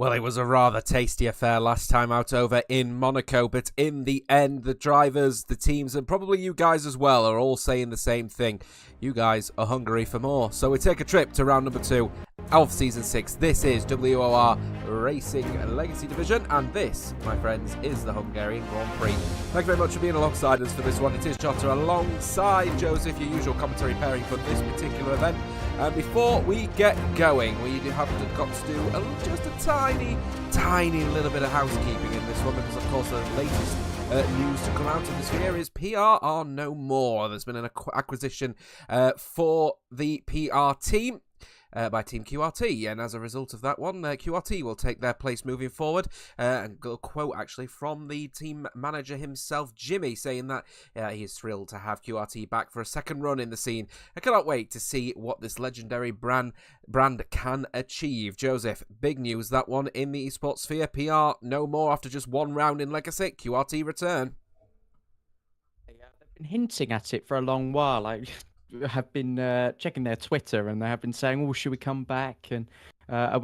Well, it was a rather tasty affair last time out over in Monaco, but in the end, the drivers, the teams, and probably you guys as well are all saying the same thing. You guys are hungry for more. So we take a trip to round number 2 of Season 6. This is WOR Racing Legacy Division, and this, my friends, is the Hungarian Grand Prix. Thank you very much for being alongside us for this one. It is Jota alongside Joseph, your usual commentary pairing for this particular event. Before we get going, we have got to do just a tiny little bit of housekeeping in this one, because of course the latest news to come out of this year is PR are no more. There's been an acquisition for the PR team by Team QRT, and as a result of that one, QRT will take their place moving forward. And a quote actually from the team manager himself, Jimmy, saying that he is thrilled to have QRT back for a second run in the scene. I cannot wait to see what this legendary brand can achieve. Joseph, big news that one in the esports sphere. PR no more after just one round in Legacy. QRT return. Yeah, they've been hinting at it for a long while. I have been checking their Twitter, and they have been saying, "Oh, should we come back? And are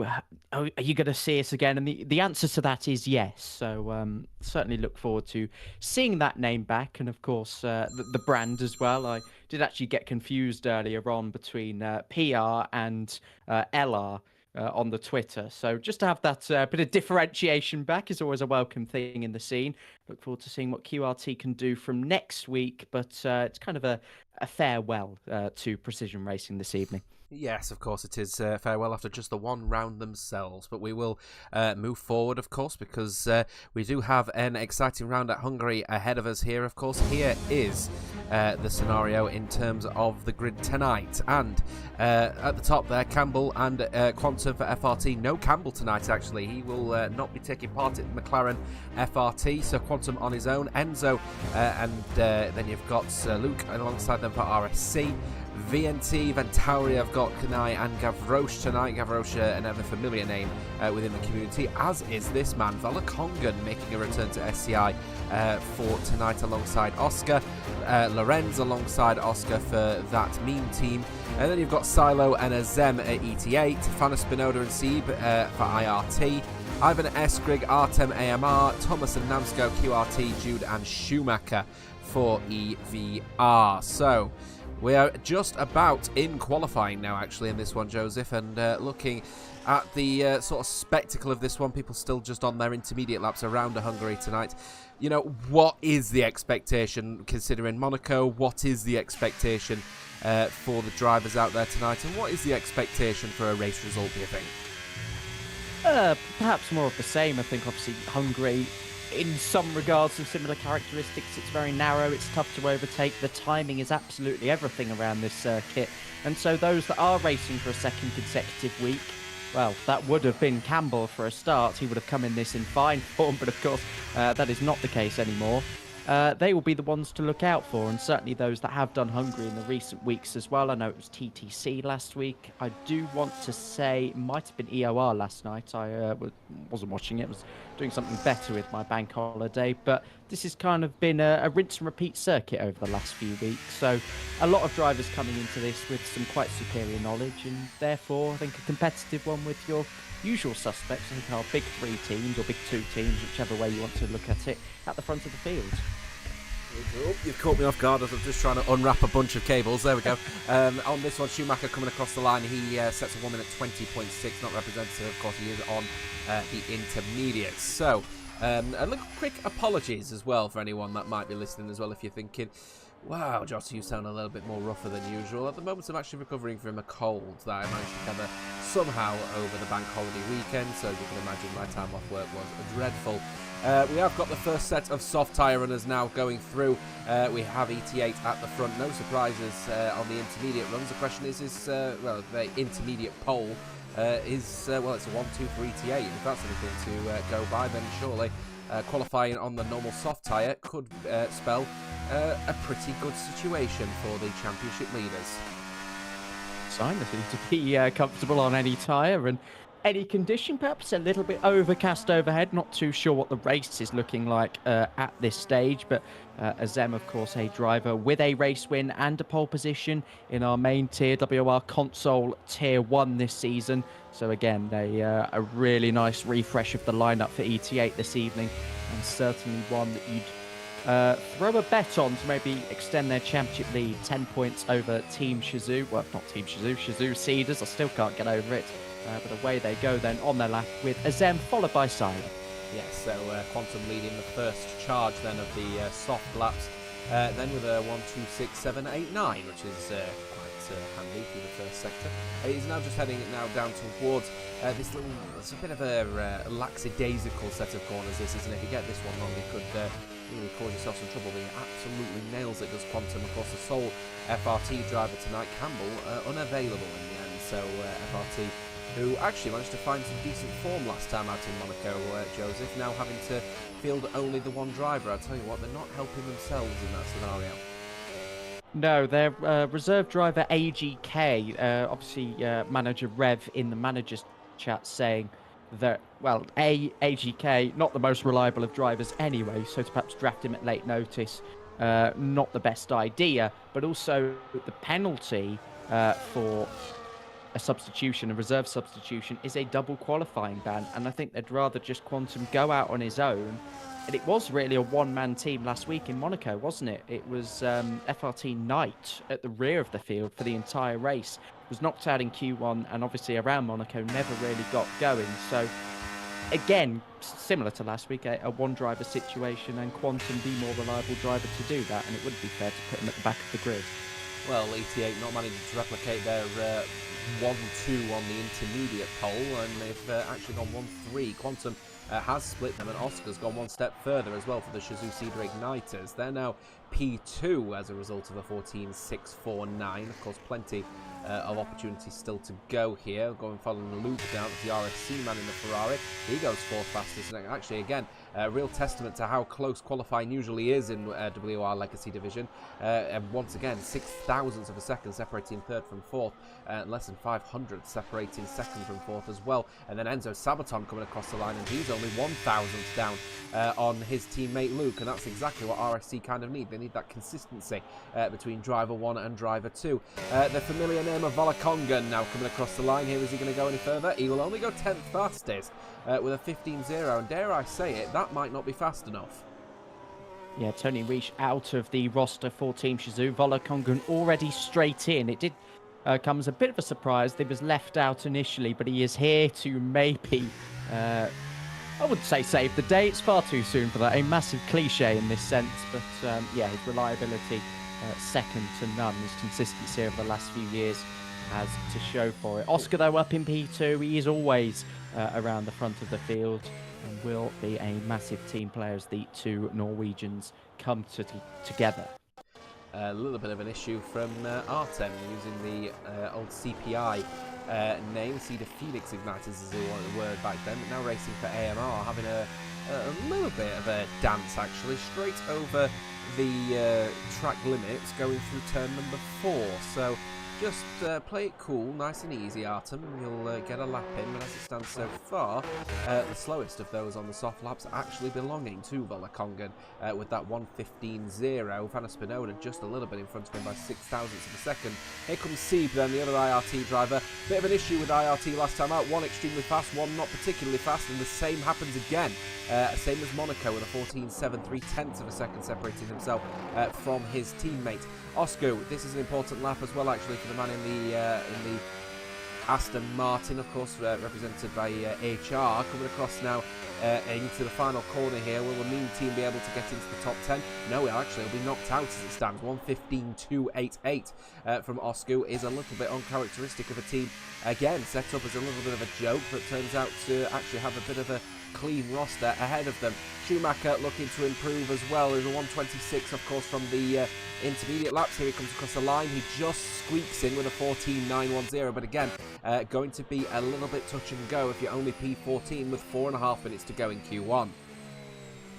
you going to see us again?" And the answer to that is yes. So certainly look forward to seeing that name back, and of course the brand as well. I did actually get confused earlier on between PR and LR. On the Twitter. So just to have that bit of differentiation back is always a welcome thing in the scene. Look forward to seeing what QRT can do from next week, but it's kind of a farewell to Precision Racing this evening. Yes, of course it is farewell after just the one round themselves, but we will move forward, of course, because we do have an exciting round at Hungary ahead of us here. Of course, here is the scenario in terms of the grid tonight, and at the top there, Campbell and Quantum for FRT. No Campbell tonight, actually. He will not be taking part in McLaren FRT, so Quantum on his own. Enzo, and then you've got Luke alongside them for RSC. VNT, Ventauri have got Kanai and Gavroche tonight. Gavroche, an ever familiar name within the community, as is this man, Valakongan, making a return to SCI for tonight alongside Oscar. Lorenz alongside Oscar for that meme team. And then you've got Silo and Azem at ET8, Fana Spinoda and Sieb for IRT. Ivan Eskrig, Artem AMR, Thomas and Namsko, QRT, Jude and Schumacher for EVR. So we are just about in qualifying now, actually, in this one, Joseph, and looking at the sort of spectacle of this one. People still just on their intermediate laps around Hungary tonight. You know, what is the expectation considering Monaco? What is the expectation for the drivers out there tonight? And what is the expectation for a race result, do you think? Perhaps more of the same. I think, obviously, Hungary, in some regards, some similar characteristics. It's very narrow, it's tough to overtake. The timing is absolutely everything around this circuit. And so those that are racing for a second consecutive week, well, that would have been Campbell for a start. He would have come in this in fine form, but of course, that is not the case anymore. They will be the ones to look out for, and certainly those that have done Hungary in the recent weeks as well. I know it was TTC last week. I do want to say it might have been EOR last night. I wasn't watching it. I was doing something better with my bank holiday, but this has kind of been a rinse and repeat circuit over the last few weeks. So a lot of drivers coming into this with some quite superior knowledge, and therefore I think a competitive one with your usual suspects. I think our big 3 teams or big 2 teams, whichever way you want to look at it, at the front of the field. Oh, you've caught me off guard as I'm just trying to unwrap a bunch of cables. There we go. On this one, Schumacher coming across the line. He sets a 1 minute 20.6, not representative. Of course, he is on the intermediates. So, a little quick apologies as well for anyone that might be listening as well. If you're thinking, wow, Josh, you sound a little bit more rougher than usual. At the moment, I'm actually recovering from a cold that I managed to cover somehow over the bank holiday weekend. So, you can imagine my time off work was dreadful. We have got the first set of soft tyre runners now going through. We have ET8 at the front. No surprises on the intermediate runs. The question is well, the intermediate pole is, well, it's a 1-2 for ET8. If that's anything to go by, then surely qualifying on the normal soft tyre could spell a pretty good situation for the championship leaders. Sign, they seem to be comfortable on any tyre, and Any condition, perhaps a little bit overcast overhead. Not too sure what the race is looking like at this stage, but Azem, of course, a driver with a race win and a pole position in our main tier, WOR console tier 1 this season. So again, a really nice refresh of the lineup for ET8 this evening, and certainly one that you'd throw a bet on to maybe extend their championship lead 10 points over Team Shazoo. Well, not Team Shazoo, Shazoo Cedars. I still can't get over it. But away they go then on their lap with Azem, followed by Silo. Yes, so Quantum leading the first charge then of the soft laps, then with a 1, 2, 6, 7, 8, 9, which is quite handy through the first sector. He's now just heading it now down towards this little, it's a bit of a lackadaisical set of corners this, isn't it? If you get this one wrong, it could really cause yourself some trouble, but he absolutely nails it, does Quantum. Of course, the sole FRT driver tonight, Campbell, unavailable in the end, so FRT, who actually managed to find some decent form last time out in Monaco, Joseph, now having to field only the one driver. I'll tell you what, they're not helping themselves in that scenario. No, their reserve driver AGK, obviously manager Rev in the manager's chat saying that, well, AGK, not the most reliable of drivers anyway, so to perhaps draft him at late notice, not the best idea, but also the penalty for a substitution, a reserve substitution, is a double qualifying ban, and I think they'd rather just Quantum go out on his own. And it was really a one-man team last week in Monaco, wasn't it? It was FRT Knight at the rear of the field for the entire race. Was knocked out in Q1, and obviously around Monaco never really got going. So again, similar to last week, a one-driver situation, and Quantum the more reliable driver to do that, and it wouldn't be fair to put him at the back of the grid. Well, ET8 not managing to replicate their 1-2 on the intermediate pole, and they've actually gone 1-3. Quantum has split them, and Oscar's gone one step further as well for the Shazoo Cedar Igniters. They're now P2 as a result of a 14.649. Of course, plenty of opportunities still to go here. Going following Luke down, the RSC man in the Ferrari. He goes fourth fastest, and actually, again, a real testament to how close qualifying usually is in WOR Legacy Division. And once again, 6,000ths of a second separating third from fourth, less than 500 separating second from fourth as well. And then Enzo Sabaton coming across the line, and he's only 1,000th down on his teammate Luke, and that's exactly what RSC kind of need. They need that consistency between driver 1 and driver 2. The familiar name of Volakongan now coming across the line here. Is he going to go any further? He will only go 10th fastest with a 15.0, and dare I say it, that might not be fast enough. Yeah, Tony Reich out of the roster for Team Shazoo. Volakongan already straight in. It did come as a bit of a surprise. He was left out initially, but he is here to maybe, I wouldn't say save the day. It's far too soon for that. A massive cliche in this sense, but yeah, his reliability second to none. His consistency over the last few years has to show for it. Oscar, though, up in P2. He is always around the front of the field and will be a massive team player as the two Norwegians come together. A little bit of an issue from Artem using the old CPI name. Cedar Felix Igniters is the word back then, but now racing for AMR, having a little bit of a dance actually, straight over the track limits, going through turn number 4. So just play it cool, nice and easy, Artem, and you'll get a lap in. But as it stands so far, the slowest of those on the soft laps actually belonging to Volakongan with that 1:15.0. Vanna Spinoda just a little bit in front of him by 6,000ths of a second. Here comes Sieb, then the other IRT driver. Bit of an issue with IRT last time out. One extremely fast, one not particularly fast, and the same happens again. Same as Monaco with a 14.7, 3/10ths of a second separating himself from his teammate. Oscar, this is an important lap as well, actually, for the man in the Aston Martin, of course, represented by HR, coming across now into the final corner here. Will the mean team be able to get into the top 10? No, actually, he'll be knocked out as it stands. 1:15.288 from Oscar is a little bit uncharacteristic of a team, again, set up as a little bit of a joke, but turns out to actually have a bit of a clean roster ahead of them. Schumacher looking to improve as well. There's a 1:26, of course, from the intermediate laps. Here he comes across the line. He just squeaks in with a 14.910, but again, going to be a little bit touch and go if you're only P14 with 4.5 minutes to go in Q1.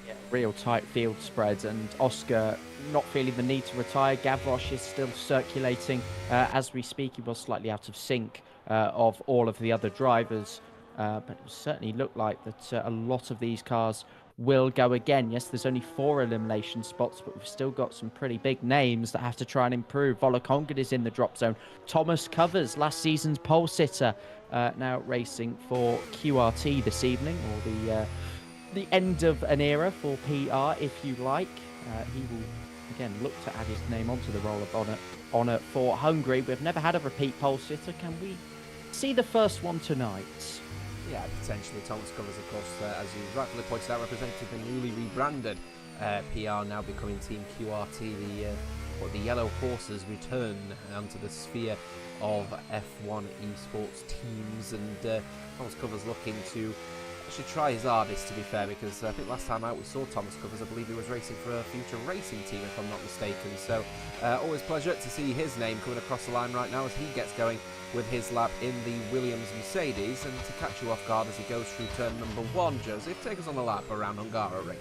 Yeah, real tight field spreads, and Oscar not feeling the need to retire. Gavroche is still circulating as we speak. He was slightly out of sync of all of the other drivers but it certainly looked like that a lot of these cars will go again. Yes, there's only 4 elimination spots, but we've still got some pretty big names that have to try and improve. Volokonged is in the drop zone. Thomas Covers, last season's pole sitter, now racing for QRT this evening, or the end of an era for PR, if you like. He will again look to add his name onto the roll of honour for Hungary. We've never had a repeat pole sitter. Can we see the first one tonight? Yeah, potentially. Thomas Covers, of course, as you rightfully pointed out, represented the newly rebranded PR, now becoming Team QRT. The Yellow Horses return onto the sphere of F1 esports teams, and Thomas Covers looking to actually try his hardest, to be fair, because I think last time out we saw Thomas Covers, I believe he was racing for a future racing team, if I'm not mistaken. So always pleasure to see his name coming across the line right now as he gets going with his lap in the Williams Mercedes. And to catch you off guard as he goes through turn number 1, Joseph, take us on a lap around Hungaroring.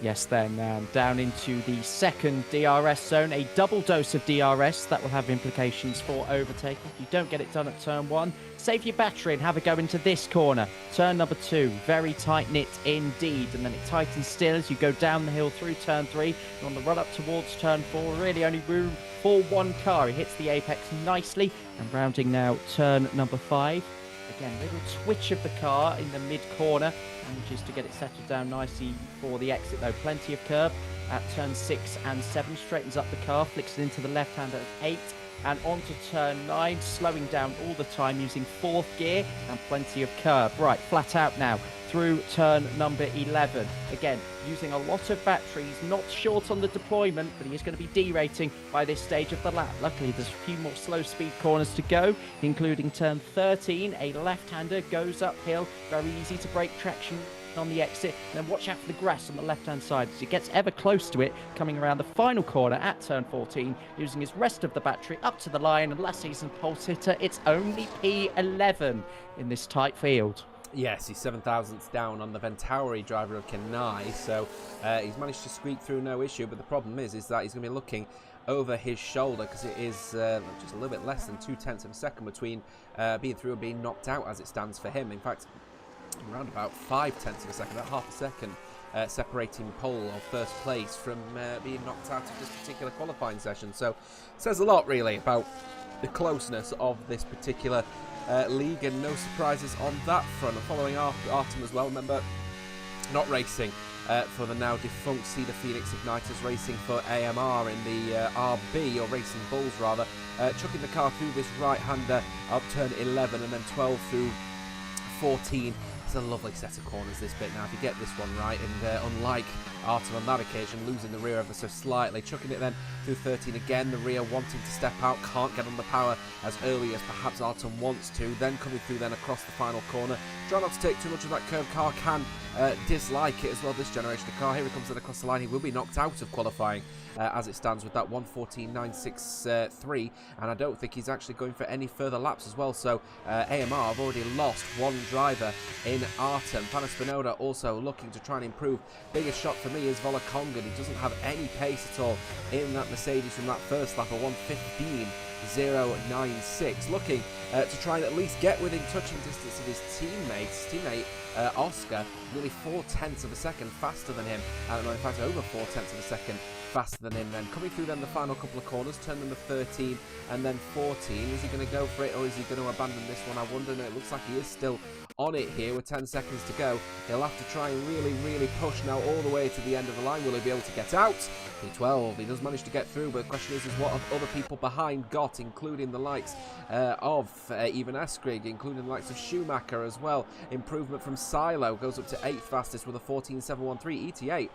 Yes, then down into the second DRS zone, a double dose of DRS that will have implications for overtaking. If you don't get it done at turn 1, save your battery and have a go into this corner. Turn number 2, very tight-knit indeed, and then it tightens still as you go down the hill through turn 3. And on the run up towards turn 4, really only room for one car. He hits the apex nicely, and rounding now turn number 5. Again, a little twitch of the car in the mid-corner, manages to get it settled down nicely for the exit though. Plenty of curb at turn 6 and 7, straightens up the car, flicks it into the left-hand at 8, and onto turn 9, slowing down all the time using 4th gear and plenty of curb. Right, flat out now through turn number 11. Again, using a lot of batteries, not short on the deployment, but he is going to be derating by this stage of the lap. Luckily, there's a few more slow speed corners to go, including turn 13. A left-hander goes uphill, very easy to break traction on the exit, and then watch out for the grass on the left-hand side as he gets ever close to it, coming around the final corner at turn 14, using his rest of the battery up to the line. And last season's pole sitter, it's only P11 in this tight field. Yes, he's 7 thousandths down on the Ventauri driver of Kenai, so he's managed to squeak through no issue. But the problem is that he's going to be looking over his shoulder, because it is just a little bit less than 0.2 of a second between being through and being knocked out as it stands for him. In fact, around about 0.5 of a second, about half a second, separating pole or first place from being knocked out of this particular qualifying session. So it says a lot, really, about the closeness of this particular league, and no surprises on that front. And following Artem as well, remember, not racing for the now defunct Cedar Phoenix Igniters, racing for AMR in the RB, or Racing Bulls rather, chucking the car through this right-hander up turn 11 and then 12 through 14. It's a lovely set of corners, this bit. Now, if you get this one right, and unlike Artem on that occasion, losing the rear ever so slightly, chucking it then through 13 again, the rear wanting to step out, can't get on the power as early as perhaps Artem wants to, then coming through then across the final corner. Try not to take too much of that curb. Car can dislike it as well, this generation of car. Here he comes then across the line. He will be knocked out of qualifying as it stands with that 1:14.963, and I don't think he's actually going for any further laps as well. So AMR have already lost one driver in Artem. Panos Spinoda also looking to try and improve. Biggest shock for me is Volokonged. He doesn't have any pace at all in that Mercedes from that first lap of 1:15.096, looking to try and at least get within touching distance of his teammate Oscar, nearly 0.4 of a second faster than him, and in fact over 0.4 of a second faster than him. Then coming through then the final couple of corners, turn number 13 and then 14. Is he going to go for it, or is he going to abandon this one? I wonder. No, it looks like he is still on it here with 10 seconds to go. He'll have to try and really push now all the way to the end of the line. Will he be able to get out? P12, he does manage to get through, but the question is what have other people behind got, including the likes of even Eskrig, including the likes of Schumacher as well. Improvement from Silo, goes up to 8th fastest with a 14.713 ET8.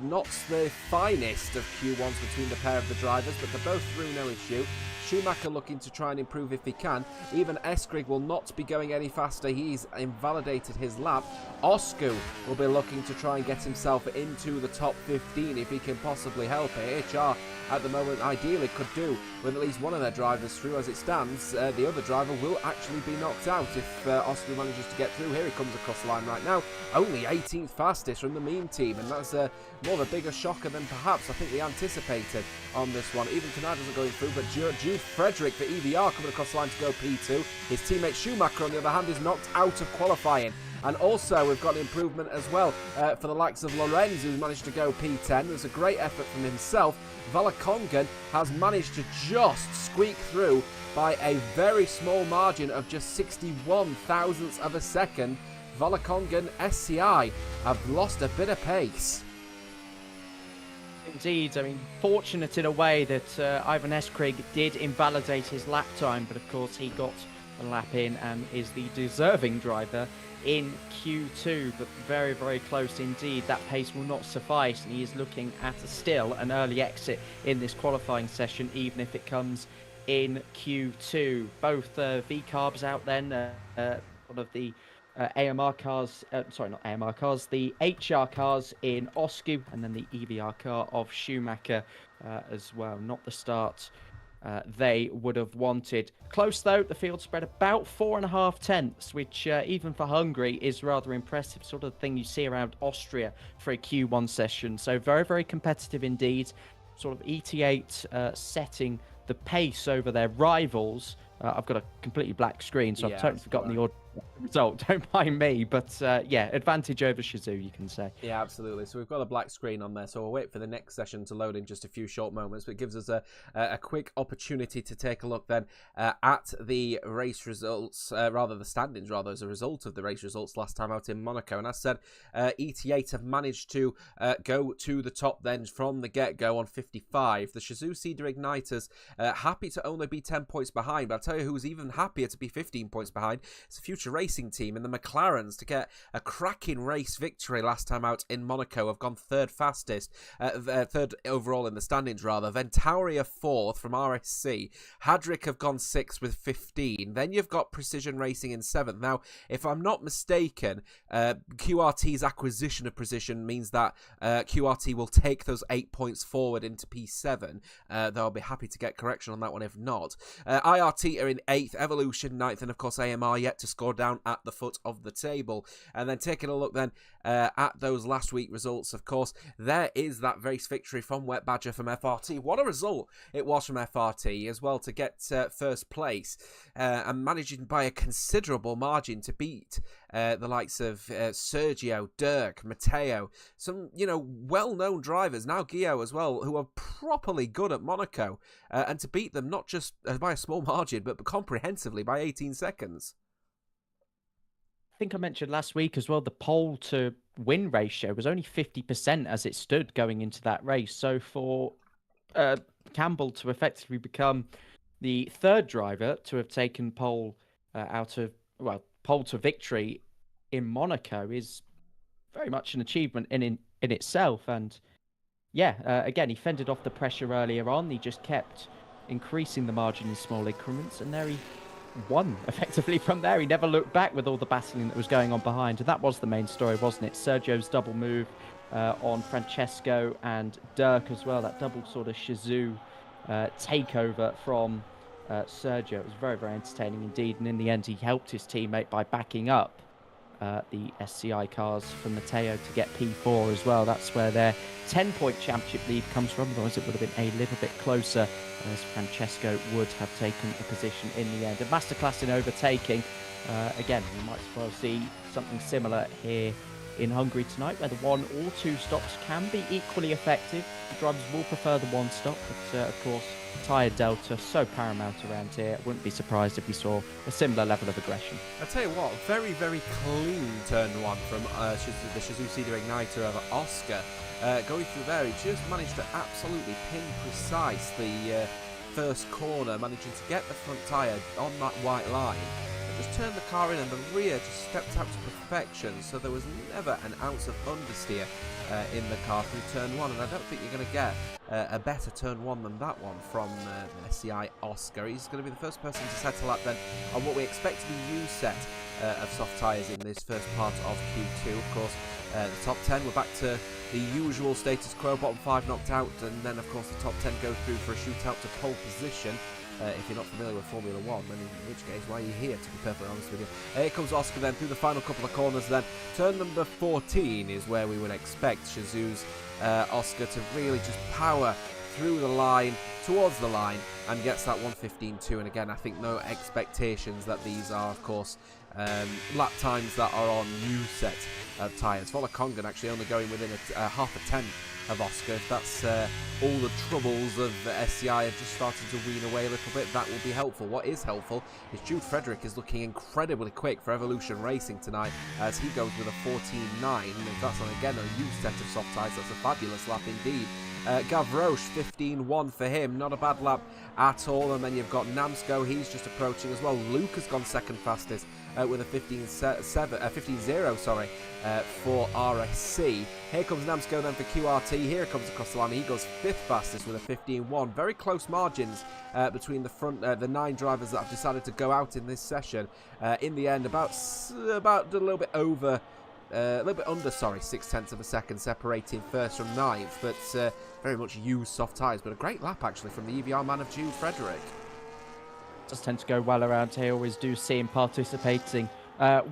Not the finest of Q1s between the pair of the drivers, but they're both through no issue. Schumacher looking to try and improve if he can. Even Eskrig will not be going any faster. He's invalidated his lap. Osku will be looking to try and get himself into the top 15 if he can possibly help it. HR at the moment ideally could do with at least one of their drivers through. As it stands, the other driver will actually be knocked out if Osku manages to get through. Here he comes across the line right now. Only 18th fastest from the meme team, and that's more of a bigger shocker than perhaps I think we anticipated on this one. Even Canada's not going through, but Jude Frederick for EVR coming across the line to go P2. His teammate Schumacher, on the other hand, is knocked out of qualifying. And also, we've got an improvement as well for the likes of Lorenz, who's managed to go P10. There's a great effort from himself. Valakongen has managed to just squeak through by a very small margin of just 61 thousandths of a second. Valakongen SCI have lost a bit of pace. Indeed, I mean, fortunate in a way that Ivan Eskrig did invalidate his lap time, but of course he got a lap in and is the deserving driver in Q2, but very, very close indeed. That pace will not suffice, and he is looking at still an early exit in this qualifying session, even if it comes in Q2. Both V-Carbs out then, one of the AMR cars, sorry, not AMR cars, the HR cars in Oscu, and then the EVR car of Schumacher as well. Not the start they would have wanted. Close though, the field spread about 4.5 tenths, which even for Hungary is rather impressive. Sort of thing you see around Austria for a Q1 session. So very, very competitive indeed. Sort of ET8 setting the pace over their rivals. I've got a completely black screen, so I've totally forgotten the result. Don't mind me, but yeah, advantage over Shizou, you can say. Yeah, absolutely. So we've got a black screen on there, so we'll wait for the next session to load in just a few short moments, but it gives us a quick opportunity to take a look then at the race results, rather the standings, rather, as a result of the race results last time out in Monaco. And as said, ET8 have managed to go to the top then from the get-go on 55. The Shizou Cedar Igniters happy to only be 10 points behind, but I'll tell you who's even happier to be 15 points behind. It's a Future Racing team in the McLarens to get a cracking race victory last time out in Monaco. Have gone third fastest, third overall in the standings rather. Then Tauria fourth from RSC. Hadrick have gone sixth with 15. Then you've got Precision Racing in seventh. Now, if I'm not mistaken, QRT's acquisition of Precision means that QRT will take those 8 points forward into P7. They'll be happy to get correction on that one if not. IRT are in 8th, Evolution 9th, and of course AMR yet to score down at the foot of the table. And then taking a look then at those last week results, of course, there is that race victory from Wet Badger from FRT. What a result it was from FRT as well to get first place and managing by a considerable margin to beat the likes of Sergio, Dirk, Matteo, some, you know, well-known drivers, now Gio as well, who are properly good at Monaco, and to beat them not just by a small margin, but comprehensively by 18 seconds. I think I mentioned last week as well, the pole to win ratio was only 50% as it stood going into that race. So for Campbell to effectively become the third driver to have taken pole pole to victory in Monaco is very much an achievement in itself. And yeah, again, he fended off the pressure earlier on. He just kept increasing the margin in small increments, and there he won effectively from there. He never looked back with all the battling that was going on behind, and that was the main story, wasn't it? Sergio's double move on Francesco and Dirk as well, that double sort of Shizou takeover from Sergio. It was very, very entertaining indeed, and in the end he helped his teammate by backing up the SCI cars from Matteo to get P4 as well. That's where their 10-point championship lead comes from, otherwise it would have been a little bit closer, as Francesco would have taken a position in the end. A masterclass in overtaking. Again, we might as well see something similar here in Hungary tonight, where the 1 or 2 stops can be equally effective. The drivers will prefer the 1 stop, but of course, tyre delta so paramount around here. I wouldn't be surprised if we saw a similar level of aggression. I tell you what, very, very clean turn 1 from the Shizou Cedar Igniter over Oscar. Going through there, he just managed to absolutely pin precise the first corner, managing to get the front tyre on that white line. Just turned the car in, and the rear just stepped out to perfection, so there was never an ounce of understeer in the car through turn 1, and I don't think you're going to get a better turn 1 than that one from SCI Oscar. He's going to be the first person to settle up then on what we expect to be a new set of soft tyres in this first part of Q2. Of course, the top 10, we're back to the usual status quo, bottom 5 knocked out, and then of course the top 10 go through for a shootout to pole position. if you're not familiar with Formula 1, then in which case, why are you here, to be perfectly honest with you? Here comes Oscar then through the final couple of corners then. Turn number 14 is where we would expect Shazoo's Oscar to really just power through the line, towards the line, and gets that 1:15.2. And again, I think no expectations that these are, of course, lap times that are on new set of tyres. Volokongan actually only going within half a tenth of Oscar. If that's all the troubles of SCI have just started to wean away a little bit, that will be helpful. What is helpful is Jude Frederick is looking incredibly quick for Evolution Racing tonight as he goes with a 14.9. If that's on again a used set of soft tyres, that's a fabulous lap indeed. Gavroche, 15.1 for him, not a bad lap at all. And then you've got Namsko, he's just approaching as well. Luke has gone second fastest with a 15.0, sorry, for RSC. Here comes Namsko then for QRT. Here comes across the line. He goes fifth fastest with a 15.1. Very close margins between the 9 drivers that have decided to go out in this session. In the end, about a little bit over. A little bit under, 0.6 of a second separating first from ninth, but very much used soft tyres. But a great lap actually from the EVR man of Jude Frederick. Does tend to go well around here. Always do see him participating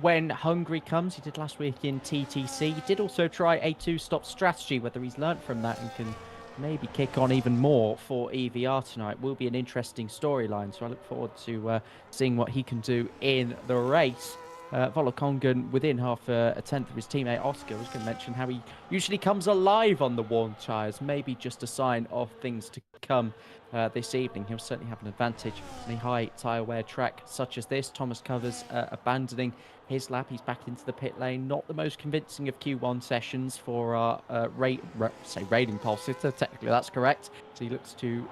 when Hungary comes. He did last week in TTC. He did also try a 2-stop strategy. Whether he's learnt from that and can maybe kick on even more for EVR tonight will be an interesting storyline. So I look forward to seeing what he can do in the race. Volokongan within half a tenth of his teammate Oscar. I was going to mention how he usually comes alive on the worn tyres. Maybe just a sign of things to come this evening. He'll certainly have an advantage on a high tyre wear track such as this. Thomas Covers abandoning his lap. He's back into the pit lane. Not the most convincing of Q1 sessions for our raiding pole sitter. Technically, that's correct. So he looks to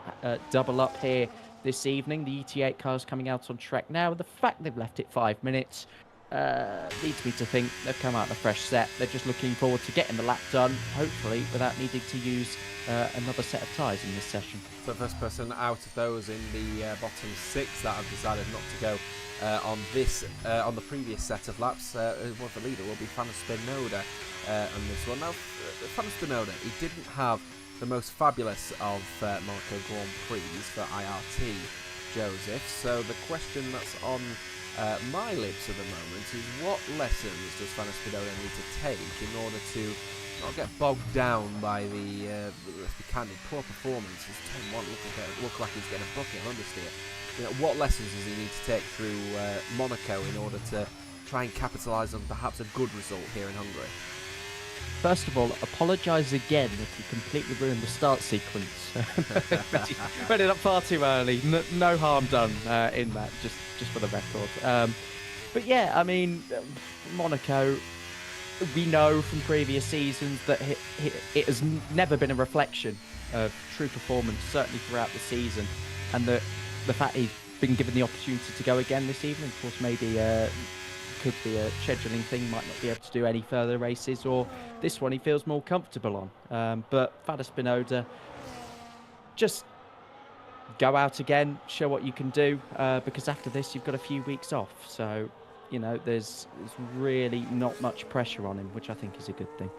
double up here this evening. The ET8 car's coming out on track now. The fact they've left it 5 minutes leads me to think they've come out in a fresh set. They're just looking forward to getting the lap done, hopefully without needing to use another set of tyres in this session. So first person out of those in the bottom 6 that have decided not to go on the previous set of laps, the leader will be Fana Spinoda on this one. Now, Fana Spinoda, he didn't have the most fabulous of Monaco Grand Prix for IRT, Joseph. So the question that's on my lips at the moment is what lessons does Fana Spinoda need to take in order to not get bogged down by the, let's be candid, poor performance. His 10-1 look like he's getting a bucket understeer. You know, what lessons does he need to take through Monaco in order to try and capitalise on perhaps a good result here in Hungary? First of all, apologise again if you completely ruined the start sequence. Read it up far too early. No harm done in that, just for the record. But yeah, I mean, Monaco, we know from previous seasons that it has never been a reflection of true performance, certainly throughout the season. And the fact he's been given the opportunity to go again this evening, of course, maybe could be a scheduling thing, might not be able to do any further races, or this one he feels more comfortable on. But Fana Spinoda, just go out again, show what you can do, because after this you've got a few weeks off. So, you know, there's really not much pressure on him, which I think is a good thing.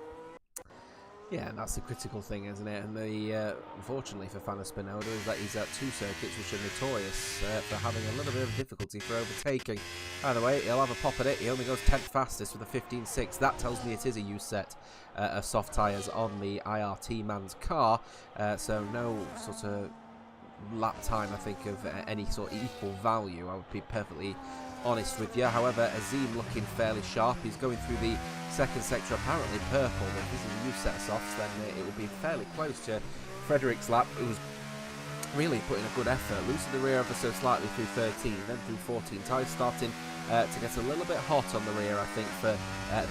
Yeah, and that's the critical thing, isn't it? And the unfortunately for Fana Spinoda is that he's at 2 circuits which are notorious for having a little bit of difficulty for overtaking. Either way, he'll have a pop at it. He only goes 10th fastest with a 15.6. That tells me it is a used set of soft tyres on the IRT man's car. So no sort of lap time, I think, of any sort of equal value. I would be perfectly honest with you. However, Azim looking fairly sharp. He's going through the second sector, apparently purple. If this is a new set of softs, then it will be fairly close to Frederick's lap, who was really putting a good effort. Losing the rear ever so slightly through 13, then through 14. Tyres starting to get a little bit hot on the rear, I think, for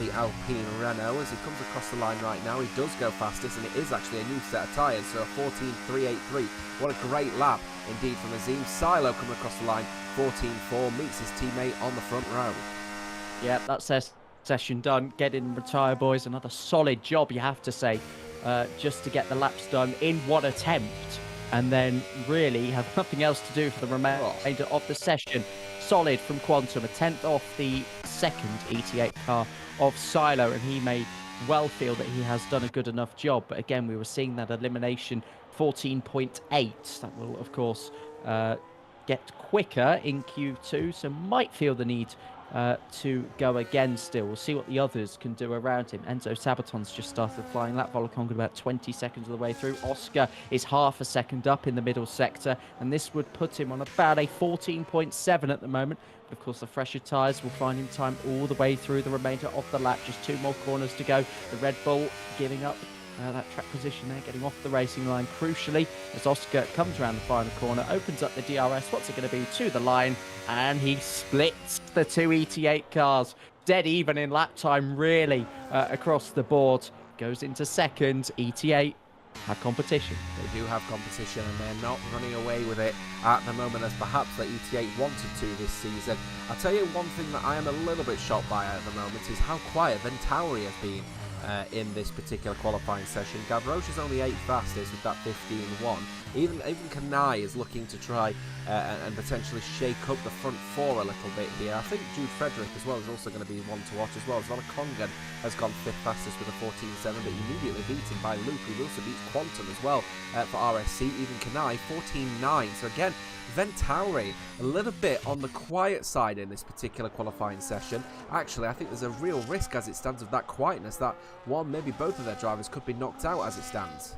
the Alpine Renault. As he comes across the line right now, he does go fastest, and it is actually a new set of tyres, so a 14.383. What a great lap indeed from Azim. Silo coming across the line, 14.4, meets his teammate on the front row. Yeah, that's their session done. Get in and retire, boys. Another solid job, you have to say, just to get the laps done in one attempt, and then really have nothing else to do for the remainder of the session. Solid from Quantum, a 10th off the second ET8 car of Silo, and he may well feel that he has done a good enough job. But again, we were seeing that elimination 14.8. That will, of course, get quicker in Q2, so might feel the need to go again still. We'll see what the others can do around him. Enzo Sabaton's just started flying that. Volakonga about 20 seconds of the way through. Oscar is half a second up in the middle sector, and this would put him on about a 14.7 at the moment. But of course, the fresher tyres will find him time all the way through the remainder of the lap. Just 2 more corners to go. The Red Bull giving up that track position there, getting off the racing line crucially as Oscar comes around the final corner, opens up the DRS. What's it going to be? To the line, and he splits the 2 ET8 cars. Dead even in lap time, really, across the board. Goes into second. ET8 have competition. They do have competition, and they're not running away with it at the moment as perhaps the ET8 wanted to this season. I'll tell you one thing that I am a little bit shocked by at the moment is how quiet Ventauri has been in this particular qualifying session. Gavroche is only 8th fastest with that 15.1. Even Kanai is looking to try and potentially shake up the front 4 a little bit here. I think Jude Frederick as well is also going to be one to watch as well. Volakonga has gone 5th fastest with a 14.7, but immediately beaten by Luke, who also beats Quantum as well for RSC. Even Kanai 14.9. So again, Ventauri a little bit on the quiet side in this particular qualifying session. Actually, I think there's a real risk as it stands of that quietness that one, maybe both of their drivers could be knocked out as it stands.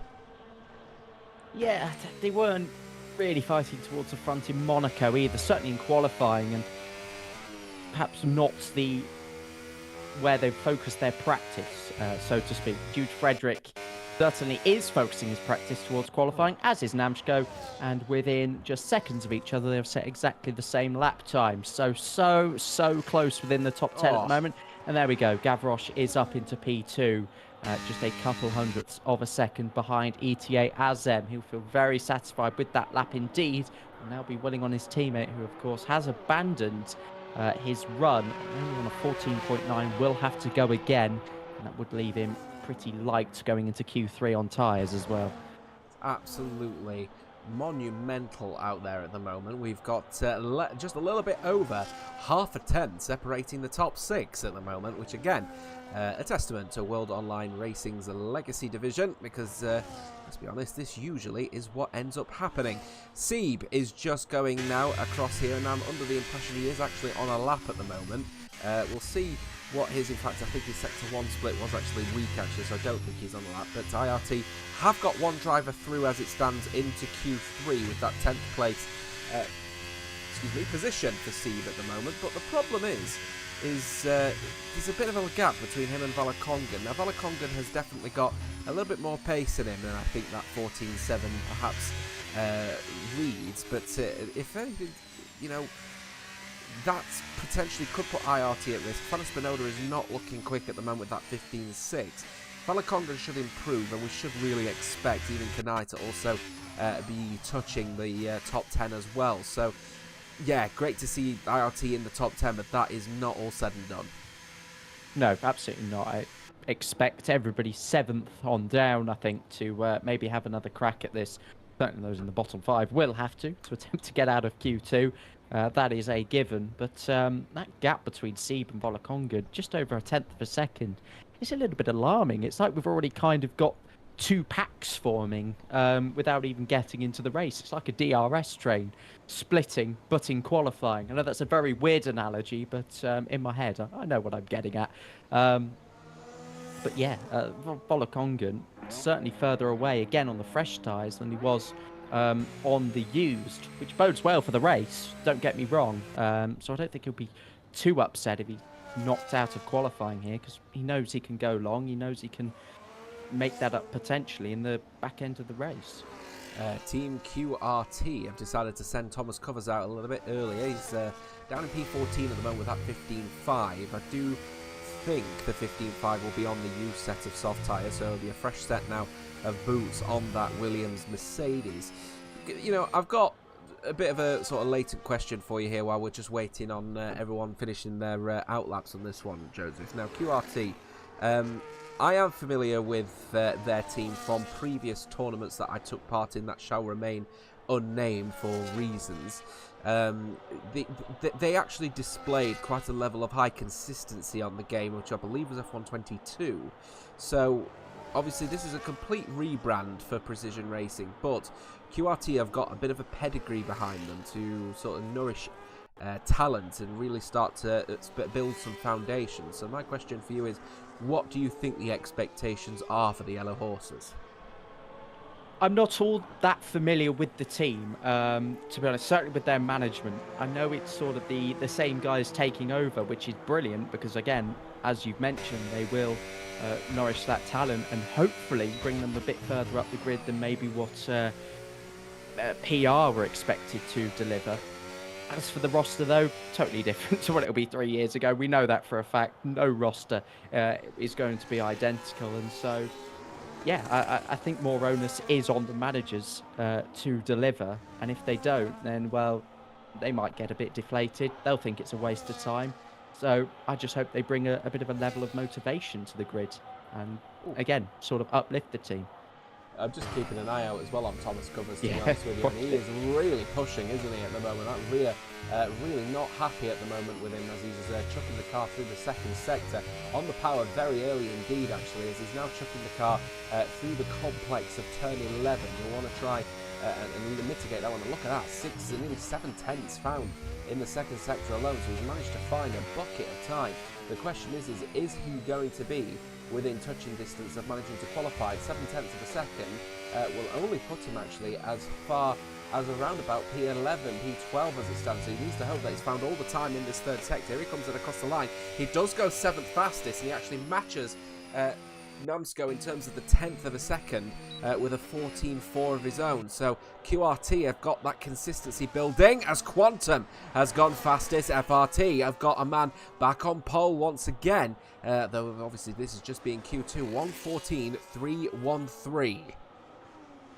Yeah, they weren't really fighting towards the front in Monaco either, certainly in qualifying, and perhaps not where they focused their practice, so to speak. Jude Frederick certainly is focusing his practice towards qualifying, as is Namshko, and within just seconds of each other, they've set exactly the same lap time. So close within the top 10 at the moment. And there we go. Gavroche is up into P2, just a couple hundredths of a second behind ETA Azem. He'll feel very satisfied with that lap indeed, and now be willing on his teammate, who of course has abandoned his run. Only on a 14.9, will have to go again, and that would leave him pretty light going into Q3 on tyres as well. Absolutely monumental out there at the moment. We've got just a little bit over half a tenth separating the top 6 at the moment, which again, a testament to World Online Racing's legacy division, because let's be honest, this usually is what ends up happening. Sieb is just going now across here, and I'm under the impression he is actually on a lap at the moment. We'll see what his, in fact, I think his sector 1 split was actually weak actually, so I don't think he's on the lap. But IRT have got one driver through as it stands into Q3 with that 10th place position for Sieb at the moment. But the problem is there's a bit of a gap between him and Volakonga. Now Volakonga has definitely got a little bit more pace in him than I think that 14.7 perhaps reads. But if anything, you know, that potentially could put IRT at risk. Fana Spinoda is not looking quick at the moment with that 15.6. Volakonga should improve, and we should really expect even Kanai to also be touching the top 10 as well. So, yeah, great to see IRT in the top 10, but that is not all said and done. No, absolutely not. I expect everybody 7th on down, I think, to maybe have another crack at this. Certainly those in the bottom 5 will have to attempt to get out of Q2. That is a given, but that gap between Sieb and Volakonga, just over a tenth of a second, is a little bit alarming. It's like we've already kind of got 2 packs forming without even getting into the race. It's like a DRS train splitting, but in qualifying. I know that's a very weird analogy, but in my head, I know what I'm getting at. But yeah, Volakonga certainly further away again on the fresh tyres than he was on the used, which bodes well for the race, don't get me wrong. So I don't think he'll be too upset if he's knocked out of qualifying here, because he knows he can go long, he knows he can make that up potentially in the back end of the race. Team QRT have decided to send Thomas Covers out a little bit earlier. He's down in P14 at the moment with that 15.5. I do think the 15.5 will be on the used set of soft tyres, so it'll be a fresh set now of boots on that Williams Mercedes. You know, I've got a bit of a sort of latent question for you here while we're just waiting on everyone finishing their outlaps on this one, Joseph. Now, QRT, I am familiar with their team from previous tournaments that I took part in that shall remain unnamed for reasons. They actually displayed quite a level of high consistency on the game, which I believe was F122. So obviously this is a complete rebrand for Precision Racing, but QRT have got a bit of a pedigree behind them to sort of nourish talent and really start to build some foundations. So my question for you is, what do you think the expectations are for the Yellow Horses? I'm not all that familiar with the team, to be honest, certainly with their management. I know it's sort of the same guys taking over, which is brilliant because, again, as you've mentioned, they will nourish that talent and hopefully bring them a bit further up the grid than maybe what PR were expected to deliver. As for the roster, though, totally different to what it'll be 3 years ago. We know that for a fact. No roster is going to be identical. And so, yeah, I think more onus is on the managers to deliver. And if they don't, then, well, they might get a bit deflated. They'll think it's a waste of time. So I just hope they bring a bit of a level of motivation to the grid and, again, sort of uplift the team. I'm just keeping an eye out as well on Thomas Covers, to be honest with you. And he is really pushing, isn't he, at the moment? I'm really not happy at the moment with him as he's chucking the car through the second sector on the power very early indeed, actually, as he's now chucking the car through the complex of turn 11. You'll want to try and mitigate that one. And look at that, nearly 7 tenths found in the second sector alone, so he's managed to find a bucket of time. The question is he going to be within touching distance of managing to qualify? 7 tenths of a second will only put him actually as far as around about P11, P12 as it stands. So he needs to hope that he's found all the time in this third sector. Here he comes in across the line. He does go 7th fastest, and he actually matches Namsko in terms of the 10th of a second with a 14.4 of his own. So QRT have got that consistency building as Quantum has gone fastest. FRT have got a man back on pole once again, though obviously this is just being Q2, 1:14.313.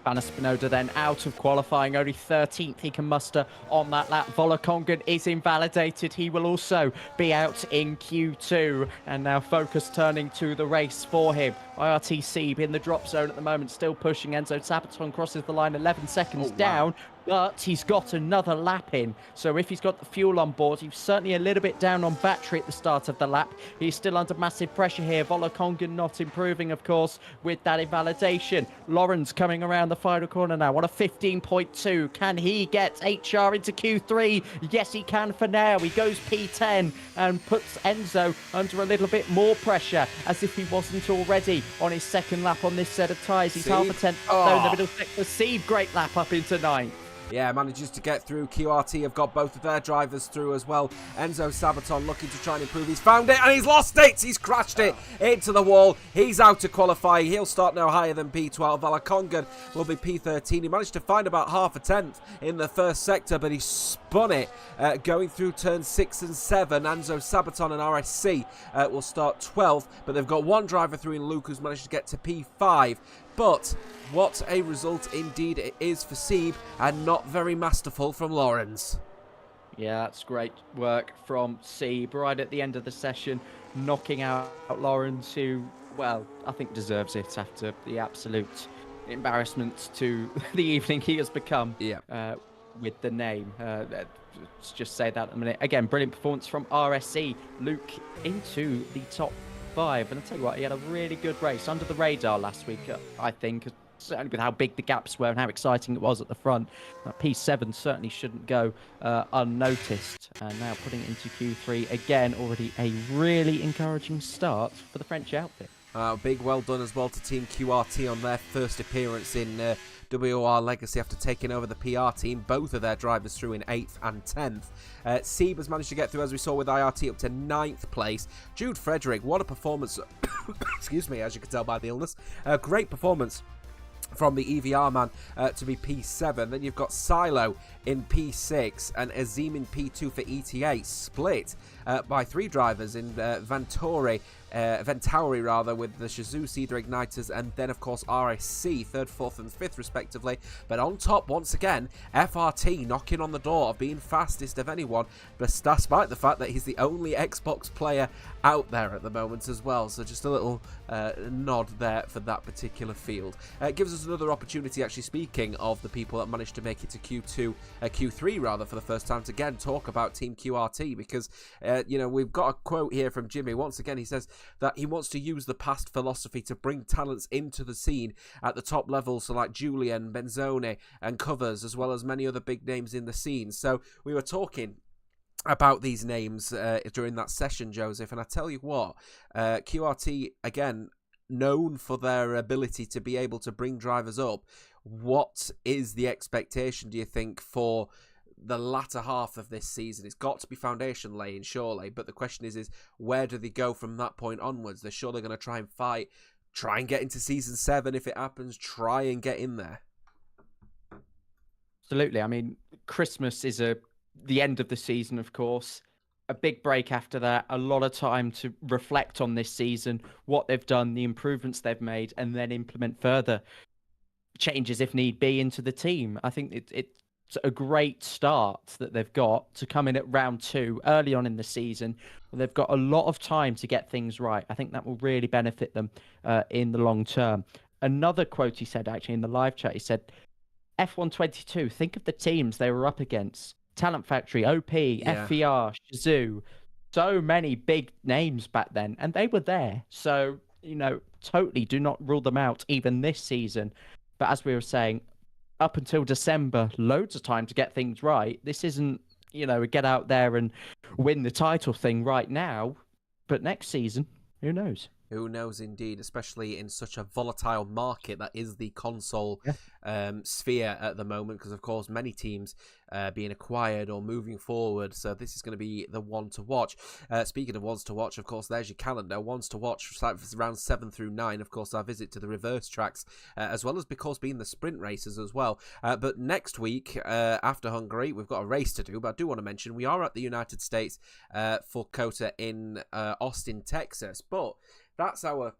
Banner Spinoda then out of qualifying, only 13th he can muster on that lap. Volokongan is invalidated. He will also be out in Q2. And now focus turning to the race for him. IRTC in the drop zone at the moment, still pushing. Enzo Sabaton crosses the line 11 seconds down. But he's got another lap in. So if he's got the fuel on board, he's certainly a little bit down on battery at the start of the lap. He's still under massive pressure here. Volokongan not improving, of course, with that invalidation. Lawrence coming around the final corner now. What a 15.2. Can he get HR into Q3? Yes, he can for now. He goes P10 and puts Enzo under a little bit more pressure, as if he wasn't already on his second lap on this set of tyres. He's half a tenth though in the middle sector. Seed, great lap up into 9th. Yeah, manages to get through. QRT have got both of their drivers through as well. Enzo Sabaton looking to try and improve. He's found it and he's lost it. He's crashed it into the wall. He's out to qualify. He'll start no higher than P12. Volokongan will be P13. He managed to find about half a tenth in the first sector, but he spun it going through turns 6 and 7. Enzo Sabaton and RSC will start 12th, but they've got one driver through in Luke who's managed to get to P5. But what a result indeed it is for Sieb, and not very masterful from Lawrence. Yeah, that's great work from Sieb right at the end of the session, knocking out Lawrence, who, well, I think deserves it after the absolute embarrassment to the evening he has become with the name. Let's just say that in a minute. Again, brilliant performance from RSC. Luke into the top 5, and I'll tell you what, he had a really good race under the radar last week, I think, certainly with how big the gaps were and how exciting it was at the front. P7 certainly shouldn't go unnoticed, and now putting it into Q3 again, already a really encouraging start for the French outfit. Big well done as well to Team QRT on their first appearance in WOR Legacy after taking over the PR team. Both of their drivers through in 8th and 10th. Sieb has managed to get through, as we saw with IRT, up to 9th place. Jude Frederick, what a performance. Excuse me, as you can tell by the illness. Great performance from the EVR man to be P7. Then you've got Silo in P6 and Azim in P2 for ETA, split by 3 drivers in Ventauri with the Shazoo Cedar Igniters, and then of course RSC 3rd, 4th and 5th respectively. But on top once again, FRT knocking on the door of being fastest of anyone, but despite the fact that he's the only Xbox player out there at the moment as well. So just a little nod there for that particular field. It gives us us another opportunity, actually, speaking of the people that managed to make it to Q3 rather, for the first time, to again talk about Team QRT, because, we've got a quote here from Jimmy. Once again, he says that he wants to use the past philosophy to bring talents into the scene at the top level, so like Julian, Benzone, and Covers, as well as many other big names in the scene. So we were talking about these names during that session, Joseph, and I tell you what, QRT, again, known for their ability to be able to bring drivers up. What is the expectation, do you think, for the latter half of this season? It's got to be foundation laying, surely, but the question is where do they go from that point onwards? They're surely going to try and fight, try and get into Season 7 if it happens, try and get in there. Absolutely. I mean, Christmas is the end of the season, of course. A big break after that, a lot of time to reflect on this season, what they've done, the improvements they've made, and then implement further changes if need be into the team. I think it's a great start that they've got to come in at round 2 early on in the season. They've got a lot of time to get things right. I think that will really benefit them in the long term. Another quote he said, actually, in the live chat, he said, F122, think of the teams they were up against. Talent Factory, OP, FVR, Shazoo. So many big names back then, and they were there. So, totally do not rule them out even this season. But as we were saying, up until December, loads of time to get things right. This isn't, a get out there and win the title thing right now. But next season, who knows? Who knows, indeed, especially in such a volatile market that is the console sphere at the moment, because, of course, many teams being acquired or moving forward. So this is going to be the one to watch. Speaking of ones to watch, of course, there's your calendar. Ones to watch round 7 through 9. Of course, our visit to the reverse tracks, as well as, because being the sprint races as well. But next week, after Hungary, we've got a race to do. But I do want to mention we are at the United States for COTA in Austin, Texas. But that's our,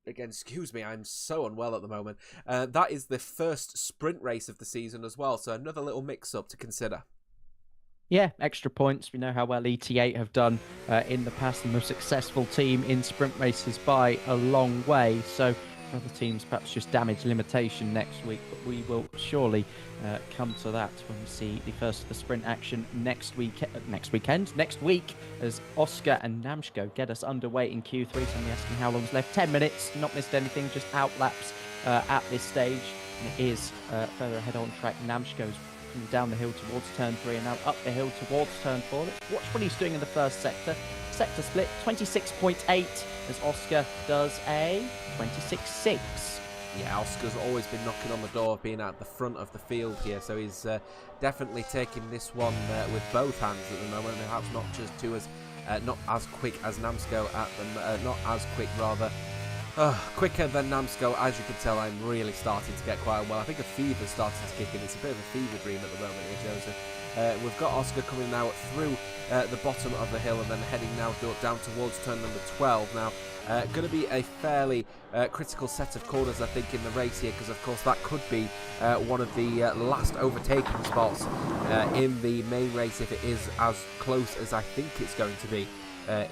again, excuse me, I'm so unwell at the moment. That is the first sprint race of the season as well, so another little mix-up to consider. Yeah, extra points. We know how well ET8 have done in the past, the most successful team in sprint races by a long way. So other teams perhaps just damage limitation next week, but we will surely come to that when we see the first of the sprint action next week, as Oscar and Namshko get us underway in Q3. Somebody asking how long's left. 10 minutes, not missed anything, just out laps at this stage. And it is further ahead on track. Namshko's coming down the hill towards turn 3 and now up the hill towards turn 4. Let's watch what he's doing in the first sector. Sector split 26.8 as Oscar does a 26.6. Yeah, Oscar's always been knocking on the door of being at the front of the field here, so he's definitely taking this one with both hands at the moment. Perhaps not as quick as Namsko quicker than Namsko. As you can tell, I'm really starting to get quite well. I think a fever's starting to kick in. It's a bit of a fever dream at the moment here, Joseph. We've got Oscar coming now through the bottom of the hill and then heading now down towards turn number 12. Now, going to be a fairly critical set of corners, I think, in the race here, because, of course, that could be one of the last overtaking spots in the main race if it is as close as I think it's going to be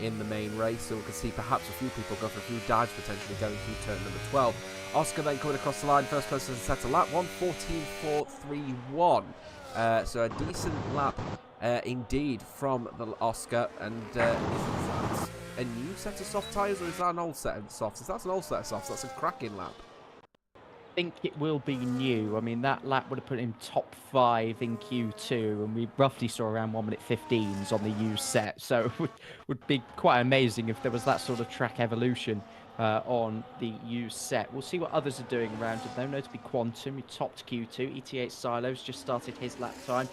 in the main race. So we can see perhaps a few people go for a few dives potentially going through turn number 12. Oscar then coming across the line, first person to set a lap, 1:14.431. So a decent lap indeed from the Oscar. And is that a new set of soft tyres, or is that an old set of softs? If that's an old set of softs, that's a cracking lap. I think it will be new. I mean, that lap would have put him top 5 in Q2, and we roughly saw around 1:15s on the used set. So it would be quite amazing if there was that sort of track evolution on the used set. We'll see what others are doing around it, though. Notably Quantum, who topped Q2. ET8 Silos just started his lap time,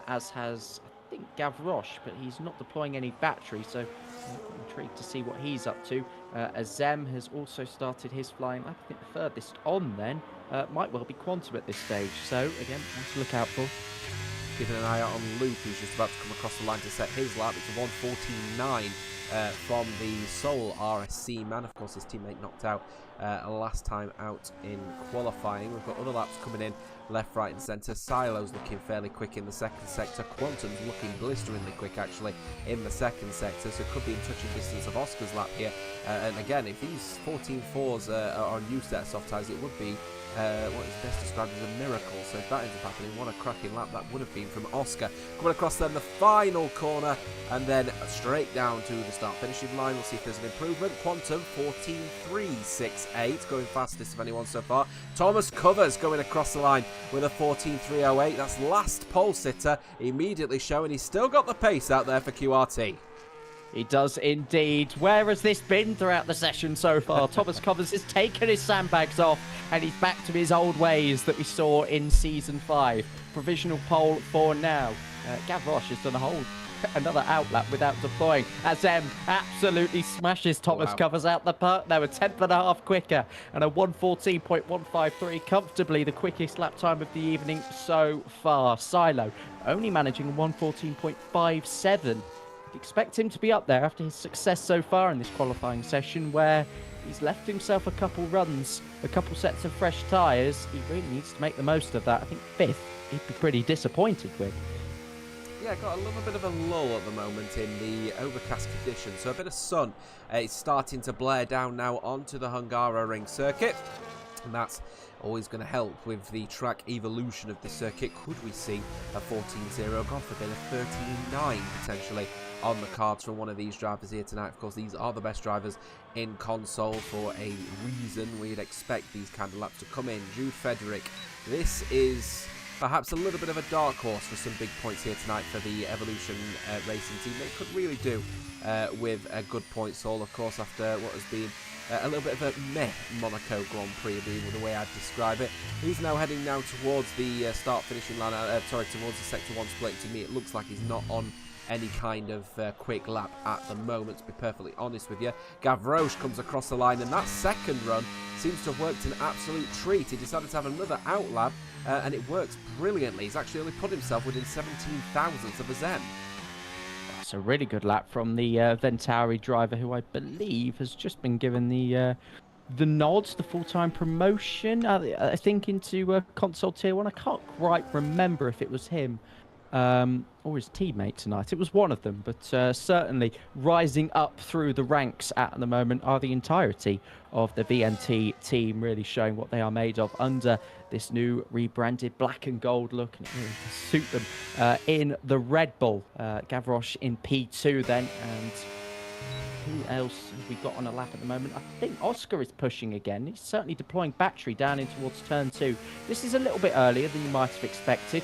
as has, I think, Gavroche, but he's not deploying any battery, so I'm intrigued to see what he's up to. Azem has also started his flying lap. I think the furthest on then might well be Quantum at this stage. So, again, one to look out for. Keeping an eye out on Luke, who's just about to come across the line to set his lap. It's a 1:14.9 from the sole RSC man. Of course, his teammate knocked out last time out in qualifying. We've got other laps coming in left, right and centre. Silo's looking fairly quick in the second sector. Quantum's looking blisteringly quick actually in the second sector, so could be in touching distance of Oscar's lap here. And again, if these 14.4s are new set of soft tyres, it would be what is best described as a miracle. So if that ends up happening, what a cracking lap that would have been from Oscar. Coming across then the final corner and then straight down to the start finishing line. We'll see if there's an improvement. Quantum 14.368, going fastest of anyone so far. Thomas Covers going across the line with a 14.308. That's last pole sitter, immediately showing he's still got the pace out there for QRT. He does indeed. Where has this been throughout the session so far? Thomas Covers has taken his sandbags off and he's back to his old ways that we saw in Season 5. Provisional pole for now. Gavroche has done another outlap without deploying. Azem absolutely smashes Thomas Covers out the park. They were 10th and a half quicker and a 1:14.153, comfortably the quickest lap time of the evening so far. Silo only managing 1:14.57. Expect him to be up there after his success so far in this qualifying session, where he's left himself a couple runs, a couple sets of fresh tyres. He really needs to make the most of that. I think 5th he'd be pretty disappointed with. Yeah, got a little bit of a lull at the moment in the overcast conditions, so a bit of sun is starting to blare down now onto the Hungaroring circuit, and that's always going to help with the track evolution of the circuit. Could we see a 14.0, God forbid, a 13.9 potentially on the cards from one of these drivers here tonight? Of course, these are the best drivers in console for a reason. We'd expect these kind of laps to come in. Jude Frederick, this is perhaps a little bit of a dark horse for some big points here tonight for the Evolution racing team. They could really do with a good points haul, of course, after what has been a little bit of a meh Monaco Grand Prix, being the way I'd describe it. He's now heading now towards the start finishing line, towards the sector 1 split. To me, it looks like he's not on any kind of quick lap at the moment, to be perfectly honest with you. Gavroche comes across the line, and that second run seems to have worked an absolute treat. He decided to have another outlap, and it works brilliantly. He's actually only put himself within 17 thousandths of a Zen. That's a really good lap from the Ventauri driver, who I believe has just been given the nods, the full-time promotion, I think, into console tier 1. I can't quite remember if it was him or his teammate tonight. It was one of them, but certainly rising up through the ranks at the moment are the entirety of the VNT team, really showing what they are made of under this new rebranded black and gold look, and it really does suit them in the Red Bull. Gavroche in P2 then, and who else have we got on a lap at the moment? I think Oscar is pushing again. He's certainly deploying battery down in towards turn 2. This is a little bit earlier than you might have expected,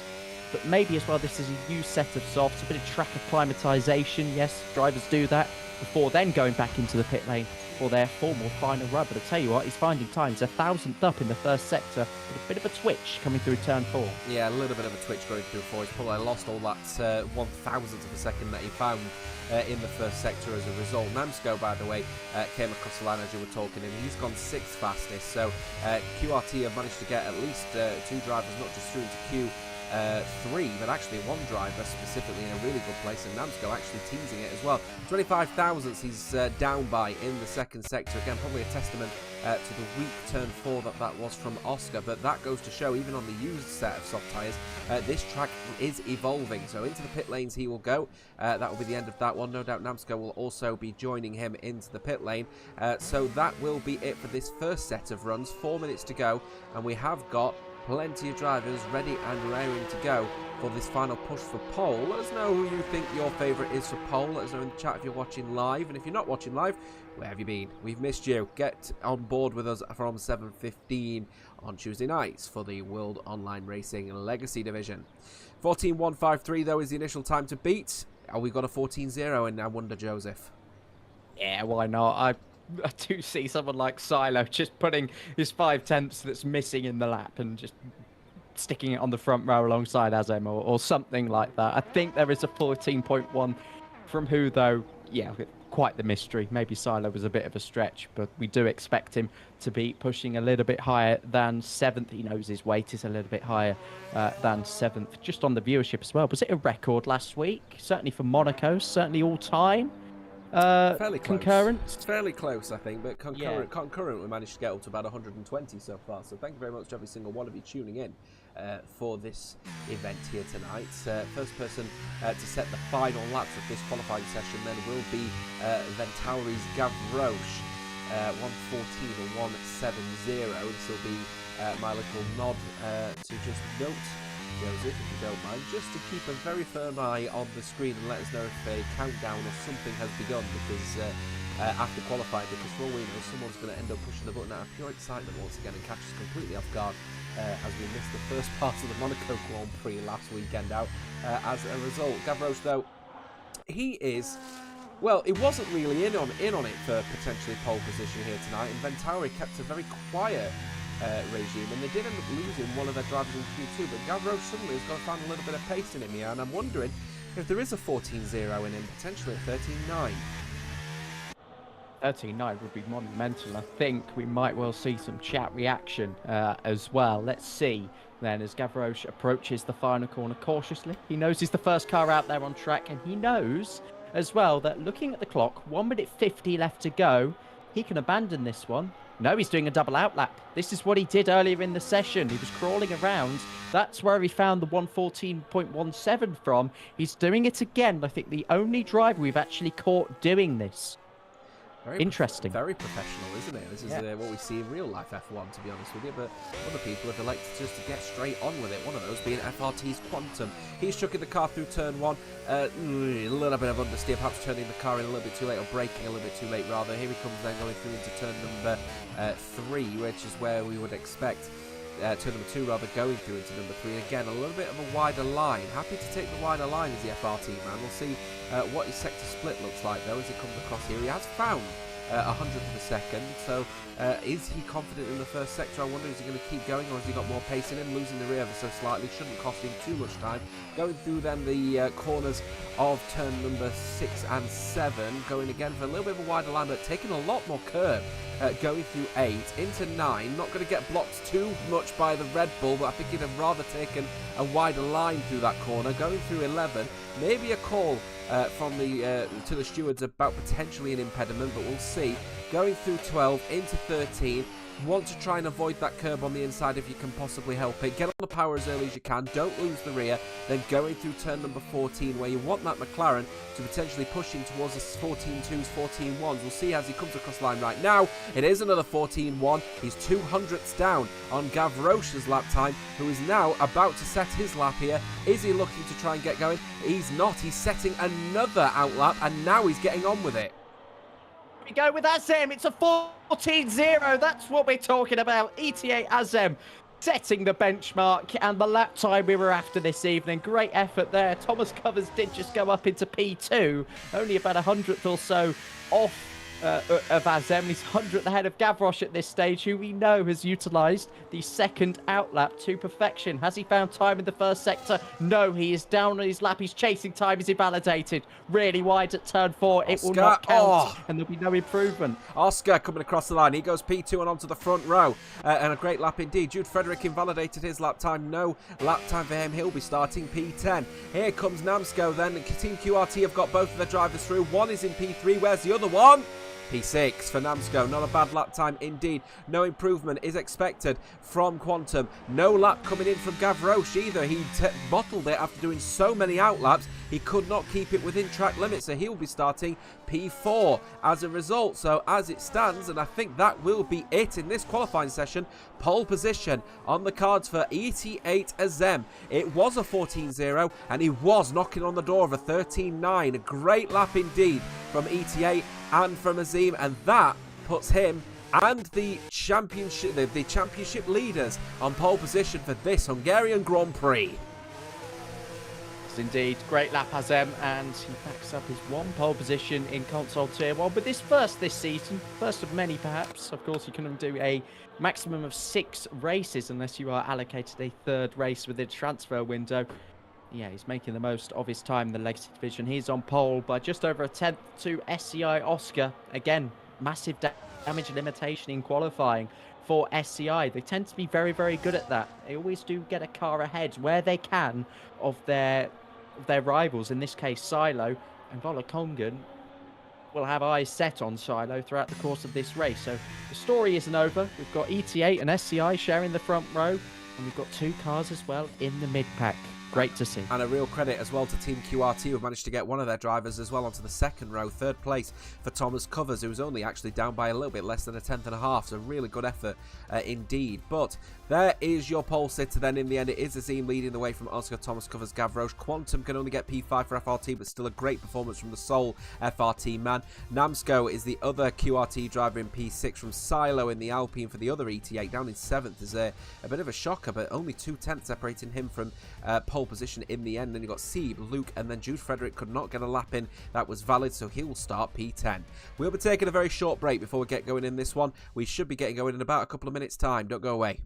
but maybe as well this is a new set of softs, a bit of track acclimatization. Yes, drivers do that before then going back into the pit lane for their formal final run. But I tell you what, he's finding times 1,000th up in the first sector with a bit of a twitch coming through turn 4. Yeah, a little bit of a twitch going through 4. He's probably lost all that 1,000th of a second that he found in the first sector as a result. Namsco, by the way, came across the line as you were talking, and he's gone 6th fastest. So QRT have managed to get at least 2 drivers, not just through into Q3, but actually one driver specifically in a really good place, and Namsco actually teasing it as well. 25 thousandths he's down by in the second sector. Again, probably a testament to the weak turn 4 that was from Oscar, but that goes to show, even on the used set of soft tyres, this track is evolving. So into the pit lanes he will go. That will be the end of that one. No doubt Namsco will also be joining him into the pit lane. So that will be it for this first set of runs. 4 minutes to go, and we have got plenty of drivers ready and raring to go for this final push for pole. Let us know who you think your favourite is for pole. Let us know in the chat if you're watching live, and if you're not watching live, where have you been? We've missed you. Get on board with us from 7:15 on Tuesday nights for the World Online Racing Legacy Division. 14.153 though is the initial time to beat. We got a 14.0 in, I wonder, Joseph. Yeah, why not? I do see someone like Silo just putting his 5/10ths that's missing in the lap and just sticking it on the front row alongside Azem or something like that. I think there is a 14.1 from who, though, yeah, quite the mystery. Maybe Silo was a bit of a stretch, but we do expect him to be pushing a little bit higher than 7th. He knows his weight is a little bit higher than 7th. Just on the viewership as well. Was it a record last week? Certainly for Monaco, certainly all time. Fairly close. Concurrent? It's fairly close, I think, but concurrent we managed to get up to about 120 so far. So thank you very much to every single one of you tuning in for this event here tonight. First person to set the final laps of this qualifying session then will be Ventauri's Gavroche, 1:14 or 1:70. This will be my little nod to just note, Joseph, if you don't mind, just to keep a very firm eye on the screen and let us know if a countdown or something has begun, because after qualifying, because for all we know, someone's going to end up pushing the button out of pure excitement once again and catch us completely off guard as we missed the first part of the Monaco Grand Prix last weekend out. As a result, Gavroche, though, he is... Well, he wasn't really in on it for potentially pole position here tonight, and Ventauri kept a very quiet regime, and they did end up losing one of their drivers in Q2, but Gavroche suddenly has got to find a little bit of pace in him here, and I'm wondering if there is a 14.0 in him, potentially a 13.9. 13.9 would be monumental. I think we might well see some chat reaction as well. Let's see then as Gavroche approaches the final corner cautiously. He knows he's the first car out there on track, and he knows as well that looking at the clock, 1 minute 50 left to go, he can abandon this one. No, he's doing a double outlap. This is what he did earlier in the session. He was crawling around. That's where he found the 1:14.17 from. He's doing it again. I think the only driver we've actually caught doing this. Very interesting. Very professional, isn't it? This is what we see in real life F1, to be honest with you. But other people have elected just to get straight on with it. One of those being FRT's Quantum. He's chucking the car through turn 1. A little bit of understeer, perhaps turning the car in a little bit too late, or braking a little bit too late, rather. Here he comes then going through into turn number 3, which is where we would expect turn number 2 rather, going through into number 3. Again, a little bit of a wider line. Happy to take the wider line as the FRT man. We'll see what his sector split looks like though as he comes across here. He has found 100th of a second, so is he confident in the first sector? I wonder, is he going to keep going, or has he got more pace in him? Losing the rear ever so slightly shouldn't cost him too much time. Going through then the corners of turn number 6 and 7, going again for a little bit of a wider line, but taking a lot more curb. Going through 8 into 9, not going to get blocked too much by the Red Bull, but I think he'd have rather taken a wider line through that corner. Going through 11, maybe a call from the to the stewards about potentially an impediment, but we'll see. Going through 12 into 13, want to try and avoid that curb on the inside if you can possibly help it. Get on the power as early as you can, don't lose the rear. Then going through turn number 14, where you want that McLaren to potentially push him towards the 14.2s, 14.1s. We'll see as he comes across the line right now. It is another 14.1. He's 200ths down on Gavroche's lap time, who is now about to set his lap here. Is he looking to try and get going? He's not. He's setting another outlap, and now he's getting on with it. We go with Azem. It's a 14.0. That's what we're talking about. ETA Azem setting the benchmark and the lap time we were after this evening. Great effort there. Thomas Covers did just go up into P2, only about 100th or so off of Azem. He's 100th ahead of Gavroche at this stage, who we know has utilised the second outlap to perfection. Has he found time in the first sector? No, he is down on his lap. He's chasing time. Is invalidated. Really wide at turn 4. It will not count, and there'll be no improvement. Oscar coming across the line. He goes P2 and onto the front row. And a great lap indeed. Jude Frederick invalidated his lap time. No lap time for him. He'll be starting P10. Here comes Namsco then. Team QRT have got both of their drivers through. One is in P3. Where's the other one? P6 for Namsco. Not a bad lap time indeed. No improvement is expected from Quantum. No lap coming in from Gavroche either. He bottled it after doing so many outlaps. He could not keep it within track limits, so he'll be starting P4 as a result. So as it stands, and I think that will be it in this qualifying session, pole position on the cards for ET8 Azem. It was a 14.0 and he was knocking on the door of a 13.9. A great lap indeed from ET8 and from Azem, and that puts him and the championship leaders on pole position for this Hungarian Grand Prix. Indeed, great lap Azem, and he backs up his one pole position in console tier 1. But this first this season, first of many perhaps. Of course, you can do a maximum of 6 races unless you are allocated a third race within a transfer window. Yeah, he's making the most of his time in the Legacy Division. He's on pole by just over a 10th to SCI Oscar. Again, massive damage limitation in qualifying for SCI. They tend to be very, very good at that. They always do get a car ahead where they can of their rivals, in this case Silo, and Volakongan will have eyes set on Silo throughout the course of this race. So the story isn't over. We've got ET8 and SCI sharing the front row. And we've got 2 cars as well in the mid-pack. Great to see. And a real credit as well to Team QRT, who've managed to get one of their drivers as well onto the second row. 3rd place for Thomas Covers, who was only actually down by a little bit less than a 10th and a half. So really good effort indeed. But there is your pole sitter then in the end. It is Azim leading the way from Oscar, Thomas Covers, Gavroche. Quantum can only get P5 for FRT, but still a great performance from the sole FRT man. Namsco is the other QRT driver in P6 from Silo in the Alpine for the other ET8. Down in 7th is a bit of a shocker, but only 2/10 separating him from pole position in the end. Then you've got Sieb, Luke, and then Jude Frederick could not get a lap in. That was valid, so he will start P10. We'll be taking a very short break before we get going in this one. We should be getting going in about a couple of minutes' time. Don't go away.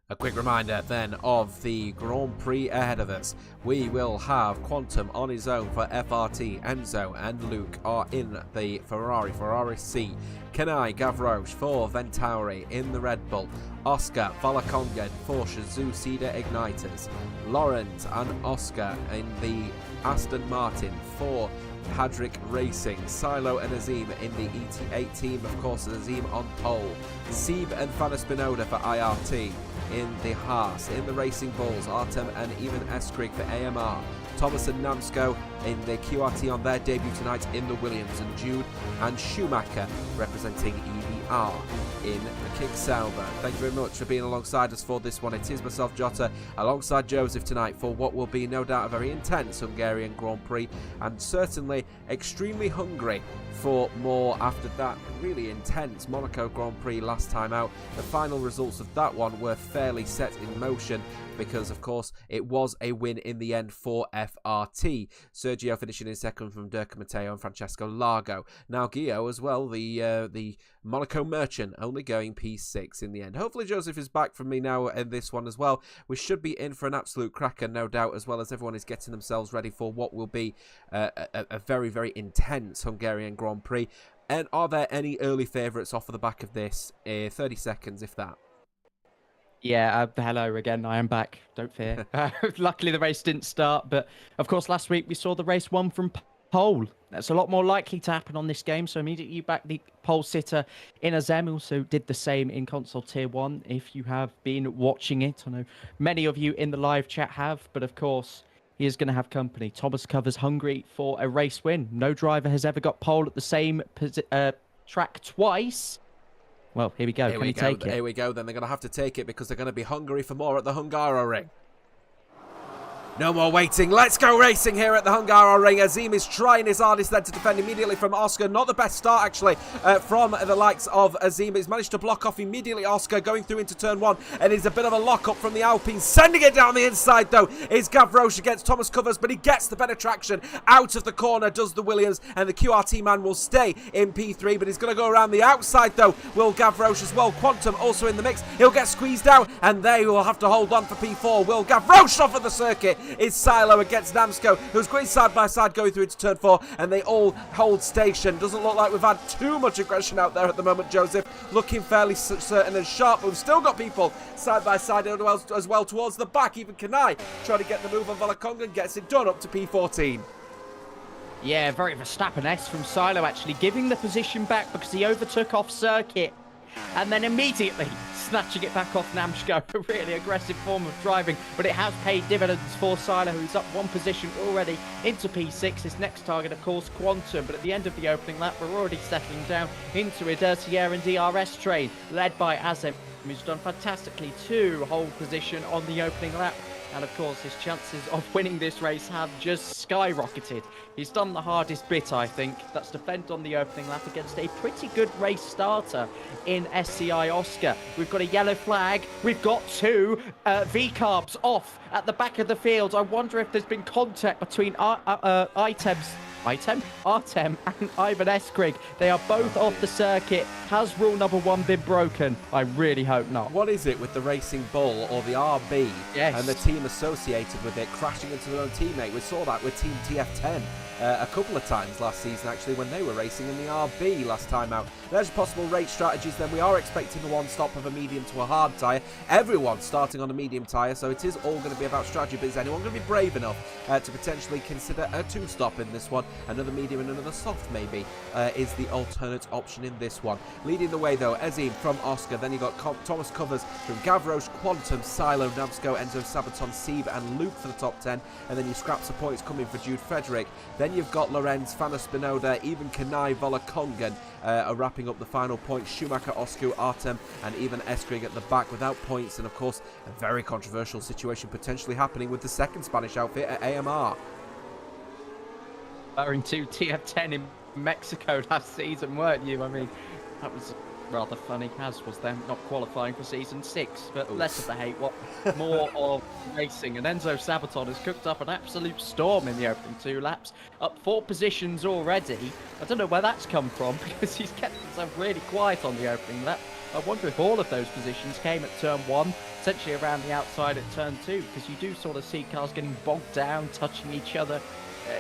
A quick reminder then of the Grand Prix ahead of us. We will have Quantum on his own for FRT. Enzo and Luke are in the Ferrari C. Kenai Gavroche for Ventauri in the Red Bull. Oscar Valakongen for Shazoo Cedar Igniters. Laurent and Oscar in the Aston Martin for Padrick Racing. Silo and Azim in the ET8 team, of course, Azim on pole. Sieb and Fana Spinoda for IRT in the Haas. In the Racing Bulls, Artem and even Eskrig for AMR. Thomas and Namsco in the QRT on their debut tonight in the Williams, and Jude and Schumacher representing EBR in the Kick Sauber. Thank you very much for being alongside us for this one. It is myself, Jota, alongside Joseph tonight for what will be no doubt a very intense Hungarian Grand Prix, and certainly extremely hungry for more after that really intense Monaco Grand Prix last time out. The final results of that one were fairly set in motion because, of course, it was a win in the end for FRT. Sergio finishing in second from Dirk Matteo and Francesco Largo. Now Gio as well, the Monaco merchant, only going P6 in the end. Hopefully Joseph is back from me now in this one as well. We should be in for an absolute cracker, no doubt, as well as everyone is getting themselves ready for what will be a very, very intense Hungarian Grand Prix. And are there any early favourites off of the back of this? 30 seconds, if that. Yeah, hello again. I am back. Don't fear. Luckily, the race didn't start. But, of course, last week we saw the race won from pole. That's a lot more likely to happen on this game. So immediately you back the pole sitter in Azem. Also did the same in console tier 1 if you have been watching it. I know many of you in the live chat have. But, of course, he is going to have company. Thomas Covers Hungary for a race win. No driver has ever got pole at the same track twice. Well, here we go. Can he take it? Here we go. Then they're going to have to take it because they're going to be hungry for more at the Hungaroring. No more waiting. Let's go racing here at the Hungaroring. Azim is trying his hardest then to defend immediately from Oscar. Not the best start, actually, from the likes of Azim. He's managed to block off immediately Oscar going through into turn 1. And it's a bit of a lock-up from the Alpine. Sending it down the inside, though, is Gavroche against Thomas Covers. But he gets the better traction out of the corner, does the Williams. And the QRT man will stay in P3. But he's going to go around the outside, though, will Gavroche as well. Quantum also in the mix. He'll get squeezed out. And they will have to hold on for P4. Will Gavroche off of the circuit. is Silo against Namsco, who's going side by side going through into turn 4, and they all hold station. Doesn't look like we've had too much aggression out there at the moment, Joseph. Looking fairly certain and sharp, but we've still got people side by side as well towards the back. Even Kanai trying to get the move on Volakongan, gets it done up to P14. Yeah, very Verstappen-esque from Silo, actually giving the position back because he overtook off circuit and then immediately snatching it back off Namsco. A really aggressive form of driving, but it has paid dividends for Silo, who's up one position already into P6. His next target, of course, Quantum, but at the end of the opening lap, we're already settling down into a Dirty Air and DRS train, led by Azem, who's done fantastically to hold position on the opening lap. And of course, his chances of winning this race have just skyrocketed. He's done the hardest bit, I think. That's defend on the opening lap against a pretty good race starter in SCI Oscar. We've got a yellow flag. We've got two V-carbs off at the back of the field. I wonder if there's been contact between Artem and Ivan Eskrig. They are both off the circuit. Has rule number 1 been broken? I really hope not. What is it with the Racing Bull or the RB and the team associated with it crashing into their own teammate? We saw that with Team TF10 a couple of times last season, actually, when they were racing in the RB last time out. There's possible race strategies. Then we are expecting a one-stop of a medium to a hard tyre. Everyone's starting on a medium tyre, so it is all going to be about strategy. But is anyone going to be brave enough to potentially consider a two-stop in this one? Another medium and another soft, maybe, is the alternate option in this one. Leading the way, though, Ezim from Oscar. Then you've got Thomas Covers from Gavroche, Quantum, Silo, Namsco, Enzo, Sabaton, Sieve, and Luke for the top 10. And then your scraps of points coming for Jude Frederick. Then you've got Lorenz, Fana Spinoda, even Kanai, Volakongan are wrapping up the final points. Schumacher, Osku, Artem, and even Eskrig at the back without points. And, of course, a very controversial situation potentially happening with the second Spanish outfit at AMR. Wearing 2 TF10 in Mexico last season, weren't you? I mean, that was rather funny, as was them not qualifying for Season 6. But less of the hate, more of racing. And Enzo Sabaton has cooked up an absolute storm in the opening 2 laps. Up 4 positions already. I don't know where that's come from, because he's kept himself really quiet on the opening lap. I wonder if all of those positions came at turn 1, essentially around the outside at turn 2, because you do sort of see cars getting bogged down, touching each other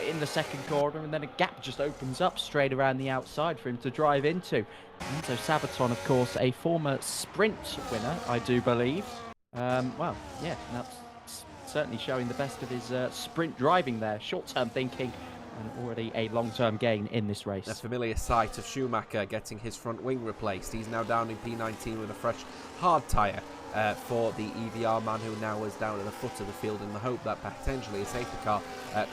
in the second corner, and then a gap just opens up straight around the outside for him to drive into. Enzo Sabaton, of course, a former sprint winner, I do believe. Well, yeah, that's certainly showing the best of his sprint driving there. Short-term thinking, and already a long-term gain in this race. A familiar sight of Schumacher getting his front wing replaced. He's now down in P19 with a fresh hard tyre for the EVR man, who now is down at the foot of the field, in the hope that potentially a safety car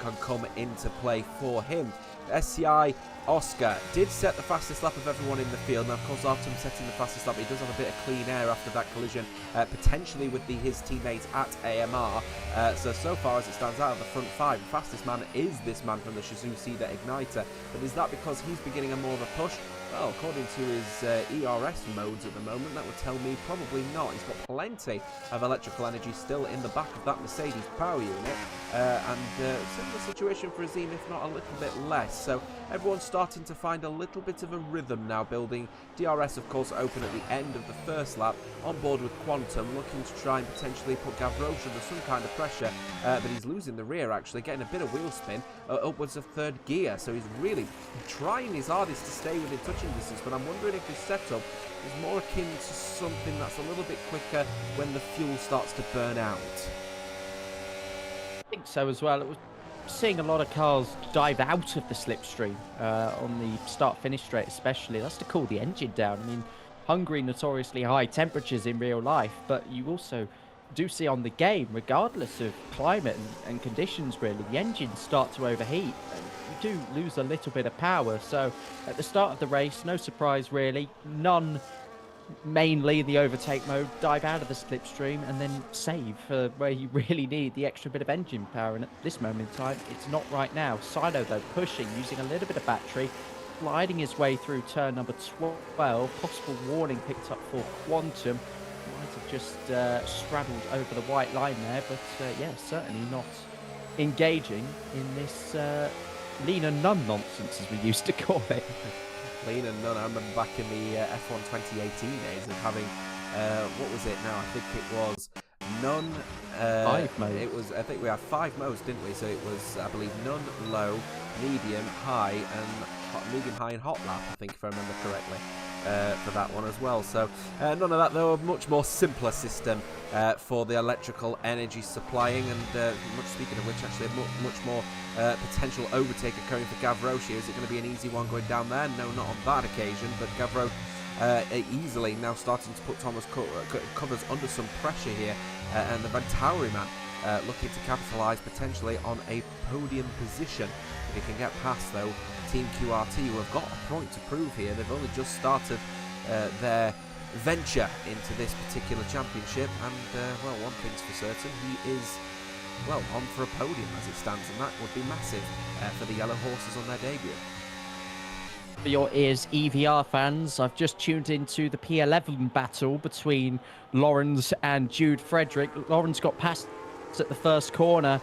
can come into play for him. SCI Oscar did set the fastest lap of everyone in the field. Now, of course, Artem setting the fastest lap. He does have a bit of clean air after that collision, potentially with his teammates at AMR. So far as it stands, out of the front 5, the fastest man is this man from the Shizucida Igniter. But is that because he's beginning a more of a push? Well, according to his ERS modes at the moment, that would tell me probably not. He's got plenty of electrical energy still in the back of that Mercedes power unit. And similar situation for Azim, if not a little bit less. So everyone's starting to find a little bit of a rhythm now building. DRS, of course, open at the end of the first lap, on board with Quantum, looking to try and potentially put Gavroche under some kind of pressure. But he's losing the rear, actually, getting a bit of wheel spin upwards of third gear. So he's really trying his hardest to stay within touching distance. But I'm wondering if his setup is more akin to something that's a little bit quicker when the fuel starts to burn out. I think so as well. It was seeing a lot of cars dive out of the slipstream on the start-finish straight especially. That's to cool the engine down. I mean, Hungary, notoriously high temperatures in real life, but you also do see on the game, regardless of climate and conditions really, the engines start to overheat. You do lose a little bit of power. So at the start of the race, no surprise really, none mainly in the overtake mode, dive out of the slipstream and then save for where you really need the extra bit of engine power. And at this moment in time, it's not right now. Silo, though, pushing, using a little bit of battery, gliding his way through turn number 12. Possible warning picked up for Quantum. Might have just straddled over the white line there, but yeah, certainly not engaging in this lean and none nonsense, as we used to call it. Lean and none. I remember back in the F1 2018 days of having, what was it now? I think it was none, 5 modes. It was, I think we had 5 modes, didn't we? So it was, I believe, none, low, medium, high, and medium, high, and hot lap, I think, if I remember correctly, for that one as well. So none of that, though. A much more simpler system for the electrical energy supplying, and speaking of which, actually, much more potential overtake occurring for Gavroche. Is it going to be an easy one going down there? No, not on that occasion, but Gavro easily now starting to put Thomas Covers under some pressure here, and the Venturi man looking to capitalise potentially on a podium position. If he can get past, though, Team QRT, who have got a point to prove here. They've only just started their venture into this particular championship, and well, one thing's for certain, he is, well, on for a podium as it stands, and that would be massive for the Yellow Horses on their debut. For your ears, EVR fans, I've just tuned into the P11 battle between Lawrence and Jude Frederick. Lawrence got past at the first corner.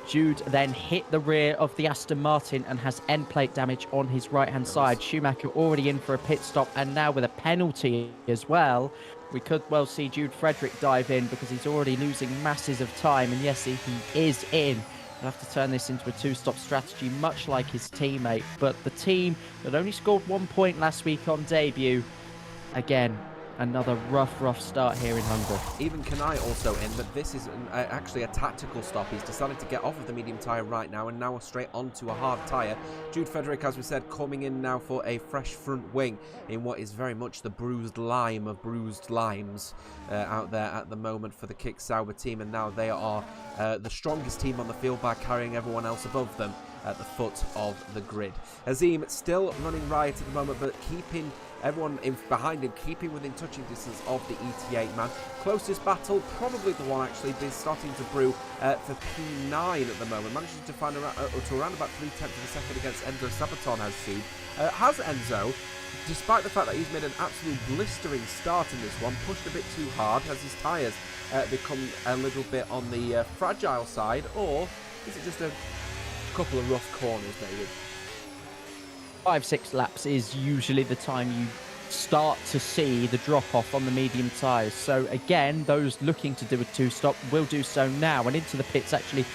Jude then hit the rear of the Aston Martin and has end plate damage on his right-hand side. Schumacher already in for a pit stop, and now with a penalty as well. We could well see Jude Frederick dive in because he's already losing masses of time. And yes, he is in. We'll have to turn this into a 2-stop strategy, much like his teammate. But the team that only scored 1 point last week on debut, again, another rough start here in Hungary. Even Kanai also in, but this is actually a tactical stop. He's decided to get off of the medium tyre right now, and now straight onto a hard tyre. Jude Frederick, as we said, coming in now for a fresh front wing in what is very much the bruised lime of bruised limes out there at the moment for the Kick Sauber team, and now they are the strongest team on the field by carrying everyone else above them at the foot of the grid. Azim still running riot at the moment, but keeping everyone behind him, keeping within touching distance of the ET8 man. Closest battle, probably the one actually, is starting to brew for P9 at the moment. Managing to find around about 3/10 of a second against Enzo Sabaton has seen. Has Enzo, despite the fact that he's made an absolute blistering start in this one, pushed a bit too hard? Has his tyres become a little bit on the fragile side, or is it just a couple of rough corners maybe? 5-6 laps is usually the time you start to see the drop-off on the medium tyres. So again, those looking to do a 2-stop will do so now. And into the pits actually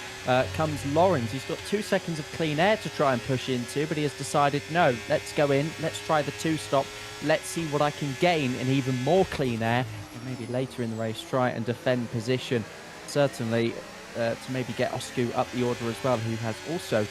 comes Lawrence. He's got 2 seconds of clean air to try and push into, but he has decided, no, let's go in, let's try the 2-stop. Let's see what I can gain in even more clean air, and maybe later in the race try and defend position. Certainly to maybe get Osku up the order as well, who has also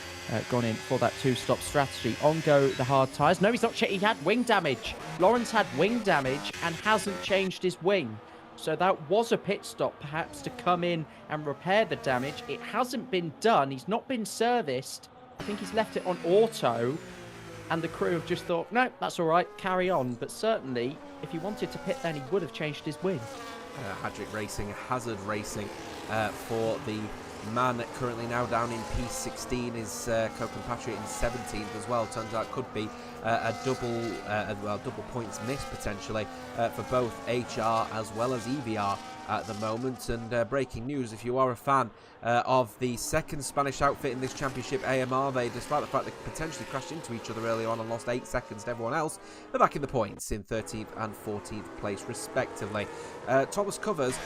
gone in for that 2-stop strategy. On go the hard tyres. No, he's not. He had wing damage. Lawrence had wing damage and hasn't changed his wing. So that was a pit stop, perhaps, to come in and repair the damage. It hasn't been done. He's not been serviced. I think he's left it on auto, and the crew have just thought, no, that's all right, carry on. But certainly, if he wanted to pit, then he would have changed his wing. Hadrick Racing, Hazard Racing for the man currently now down in P16, his co-compatriot in 17th as well. Turns out could be a double points miss potentially for both HR as well as EVR at the moment. And breaking news, if you are a fan of the second Spanish outfit in this championship, AMR, they, despite the fact they potentially crashed into each other early on and lost 8 seconds to everyone else, they're back in the points in 13th and 14th place respectively. Thomas Covers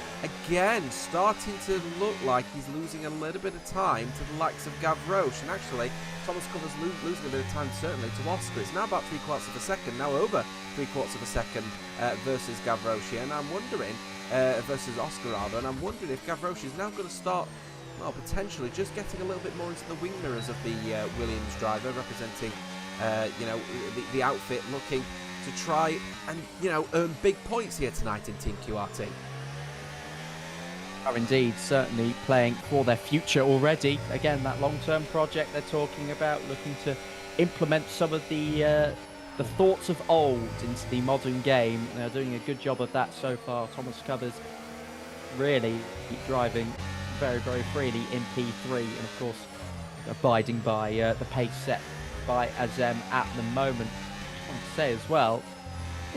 again starting to look like he's losing a little bit of time to the likes of Gavroche, and actually Thomas Covers losing a bit of time certainly to Oscar. It's now about 3/4 of a second, now over 3/4 of a second versus Gavroche, and I'm wondering versus Oscar rather, and I'm wondering if Gavroche is now going to start, well, potentially just getting a little bit more into the wing mirrors of the Williams driver, representing the outfit, looking to try and earn big points here tonight in Team QRT. Are indeed certainly playing for their future already. Again, that long-term project they're talking about, looking to implement some of the thoughts of old into the modern game. They're doing a good job of that so far. Thomas Covers really driving very, very freely in P3, and of course abiding by the pace set by Azem at the moment. I want to say as well,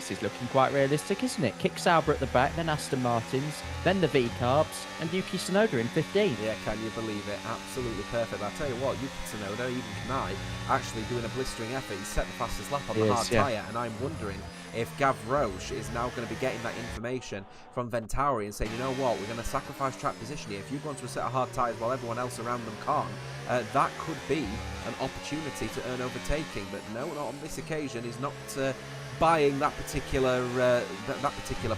this is looking quite realistic, isn't it? Kick Sauber at the back, then Aston Martins, then the V-Carbs, and Yuki Tsunoda in 15. Yeah, can you believe it? Absolutely perfect. I'll tell you what, Yuki Tsunoda, even Kanai, actually doing a blistering effort. He set the fastest lap on the hard tyre, and I'm wondering if Gav Roche is now going to be getting that information from Ventauri and saying, you know what, we're going to sacrifice track position here. If you go onto a set of hard tyres while everyone else around them can't, that could be an opportunity to earn overtaking. But no, not on this occasion. He's not buying that particular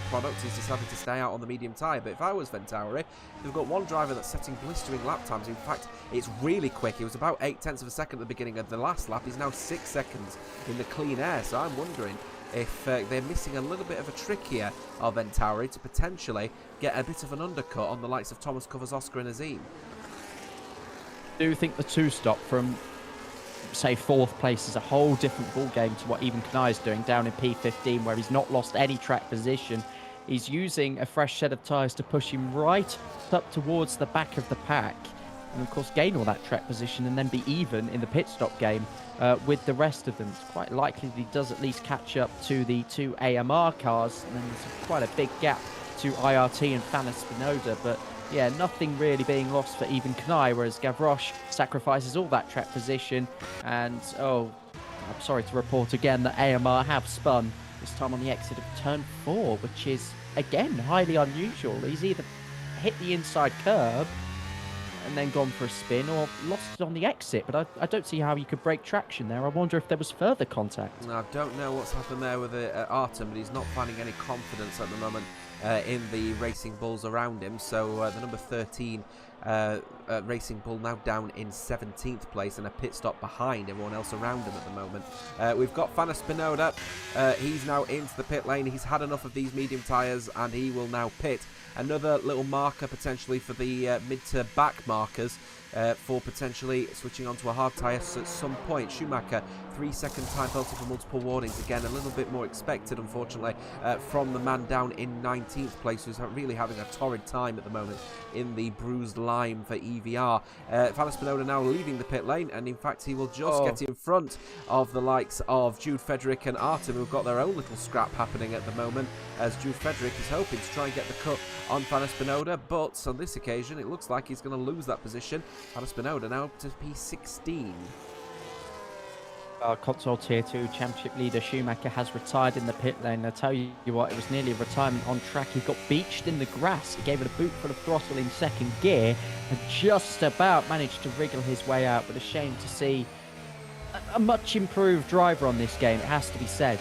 product. He's decided to stay out on the medium tyre. But if I was Ventauri, they've got one driver that's setting blistering lap times. In fact, it's really quick. It was about 0.8 of a second at the beginning of the last lap. He's now 6 seconds in the clean air. So I'm wondering if they're missing a little bit of a trick here of Ventauri to potentially get a bit of an undercut on the likes of Thomas Covers, Oscar and Azim. I do think the two-stop from, say, 4th place is a whole different ball game to what even Kanai is doing down in P15, where he's not lost any track position. He's using a fresh set of tyres to push him right up towards the back of the pack, and of course gain all that track position and then be even in the pit stop game with the rest of them. It's quite likely that he does at least catch up to the 2 AMR cars, and then there's quite a big gap to IRT and Fana Spinoda, but yeah, nothing really being lost for even Kanai, whereas Gavroche sacrifices all that track position. And, oh, I'm sorry to report again that AMR have spun, this time on the exit of turn 4, which is, again, highly unusual. He's either hit the inside curb and then gone for a spin, or lost it on the exit, but I don't see how you could break traction there. I wonder if there was further contact. I don't know what's happened there with Artem, but he's not finding any confidence at the moment in the Racing Bulls around him. So the number 13 Racing Bull now down in 17th place and a pit stop behind everyone else around him at the moment. We've got Fana Spinoda. He's now into the pit lane. He's had enough of these medium tyres and he will now pit. Another little marker potentially for the mid to back markers for potentially switching onto a hard tyre at some point. Schumacher, 3-second time penalty for multiple warnings. Again, a little bit more expected, unfortunately, from the man down in 19th place, who's really having a torrid time at the moment in the bruised lime for EVR. Fana Spinoda now leaving the pit lane, and in fact, he will just get in front of the likes of Jude Frederick and Artem, who've got their own little scrap happening at the moment, as Jude Frederick is hoping to try and get the cut on Fana Spinoda, but on this occasion, it looks like he's going to lose that position. Fana Spinoda now to P16. Console Tier 2 Championship leader Schumacher has retired in the pit lane. I tell you what, it was nearly a retirement on track. He got beached in the grass. He gave it a boot full of throttle in second gear and just about managed to wriggle his way out. But a shame to see a much improved driver on this game, it has to be said,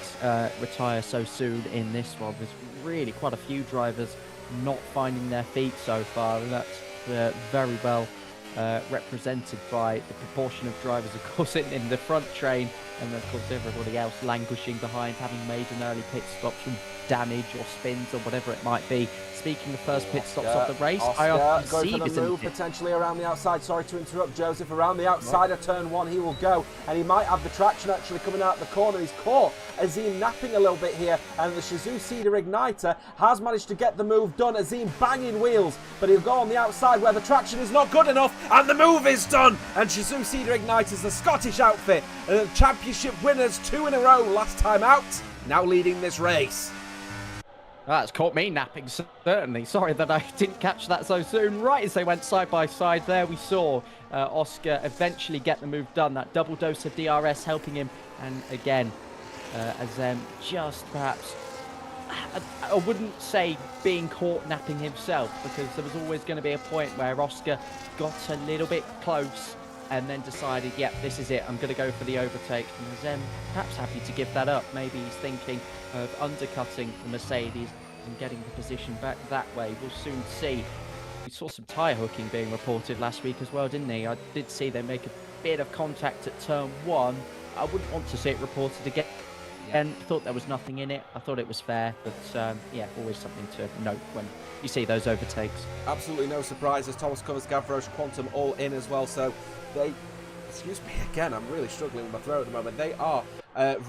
retire so soon in this one. There's really quite a few drivers not finding their feet so far, and that's very well represented by the proportion of drivers, of course, in the front train, and of course everybody else languishing behind, having made an early pit stop from damage or spins or whatever it might be. Speaking of first pit stops of the race, Oscar going for the move potentially around the outside. Sorry to interrupt, Joseph. Around the outside of turn 1 he will go, and he might have the traction actually coming out the corner. He's caught Azim napping a little bit here, and the Shizou Cedar Igniter has managed to get the move done. Azim banging wheels, but he'll go on the outside where the traction is not good enough, and the move is done. And Shizou Cedar Igniters, the Scottish outfit, championship winners 2 in a row last time out, now leading this race. That's caught me napping, certainly. Sorry that I didn't catch that so soon. Right as they went side by side there, we saw Oscar eventually get the move done. That double dose of DRS helping him. And again, Azem just perhaps, I wouldn't say being caught napping himself, because there was always going to be a point where Oscar got a little bit close and then decided, yep, this is it, I'm going to go for the overtake. And Azem perhaps happy to give that up. Maybe he's thinking of undercutting the Mercedes and getting the position back that way. We'll soon see. We saw some tyre hooking being reported last week as well, didn't he? I did see they make a bit of contact at turn 1. I wouldn't want to see it reported again. And thought there was nothing in it. I thought it was fair, but yeah, always something to note when you see those overtakes. Absolutely no surprises. Thomas Covers, Gavroche, Quantum all in as well. So they, excuse me again, I'm really struggling with my throat at the moment. They are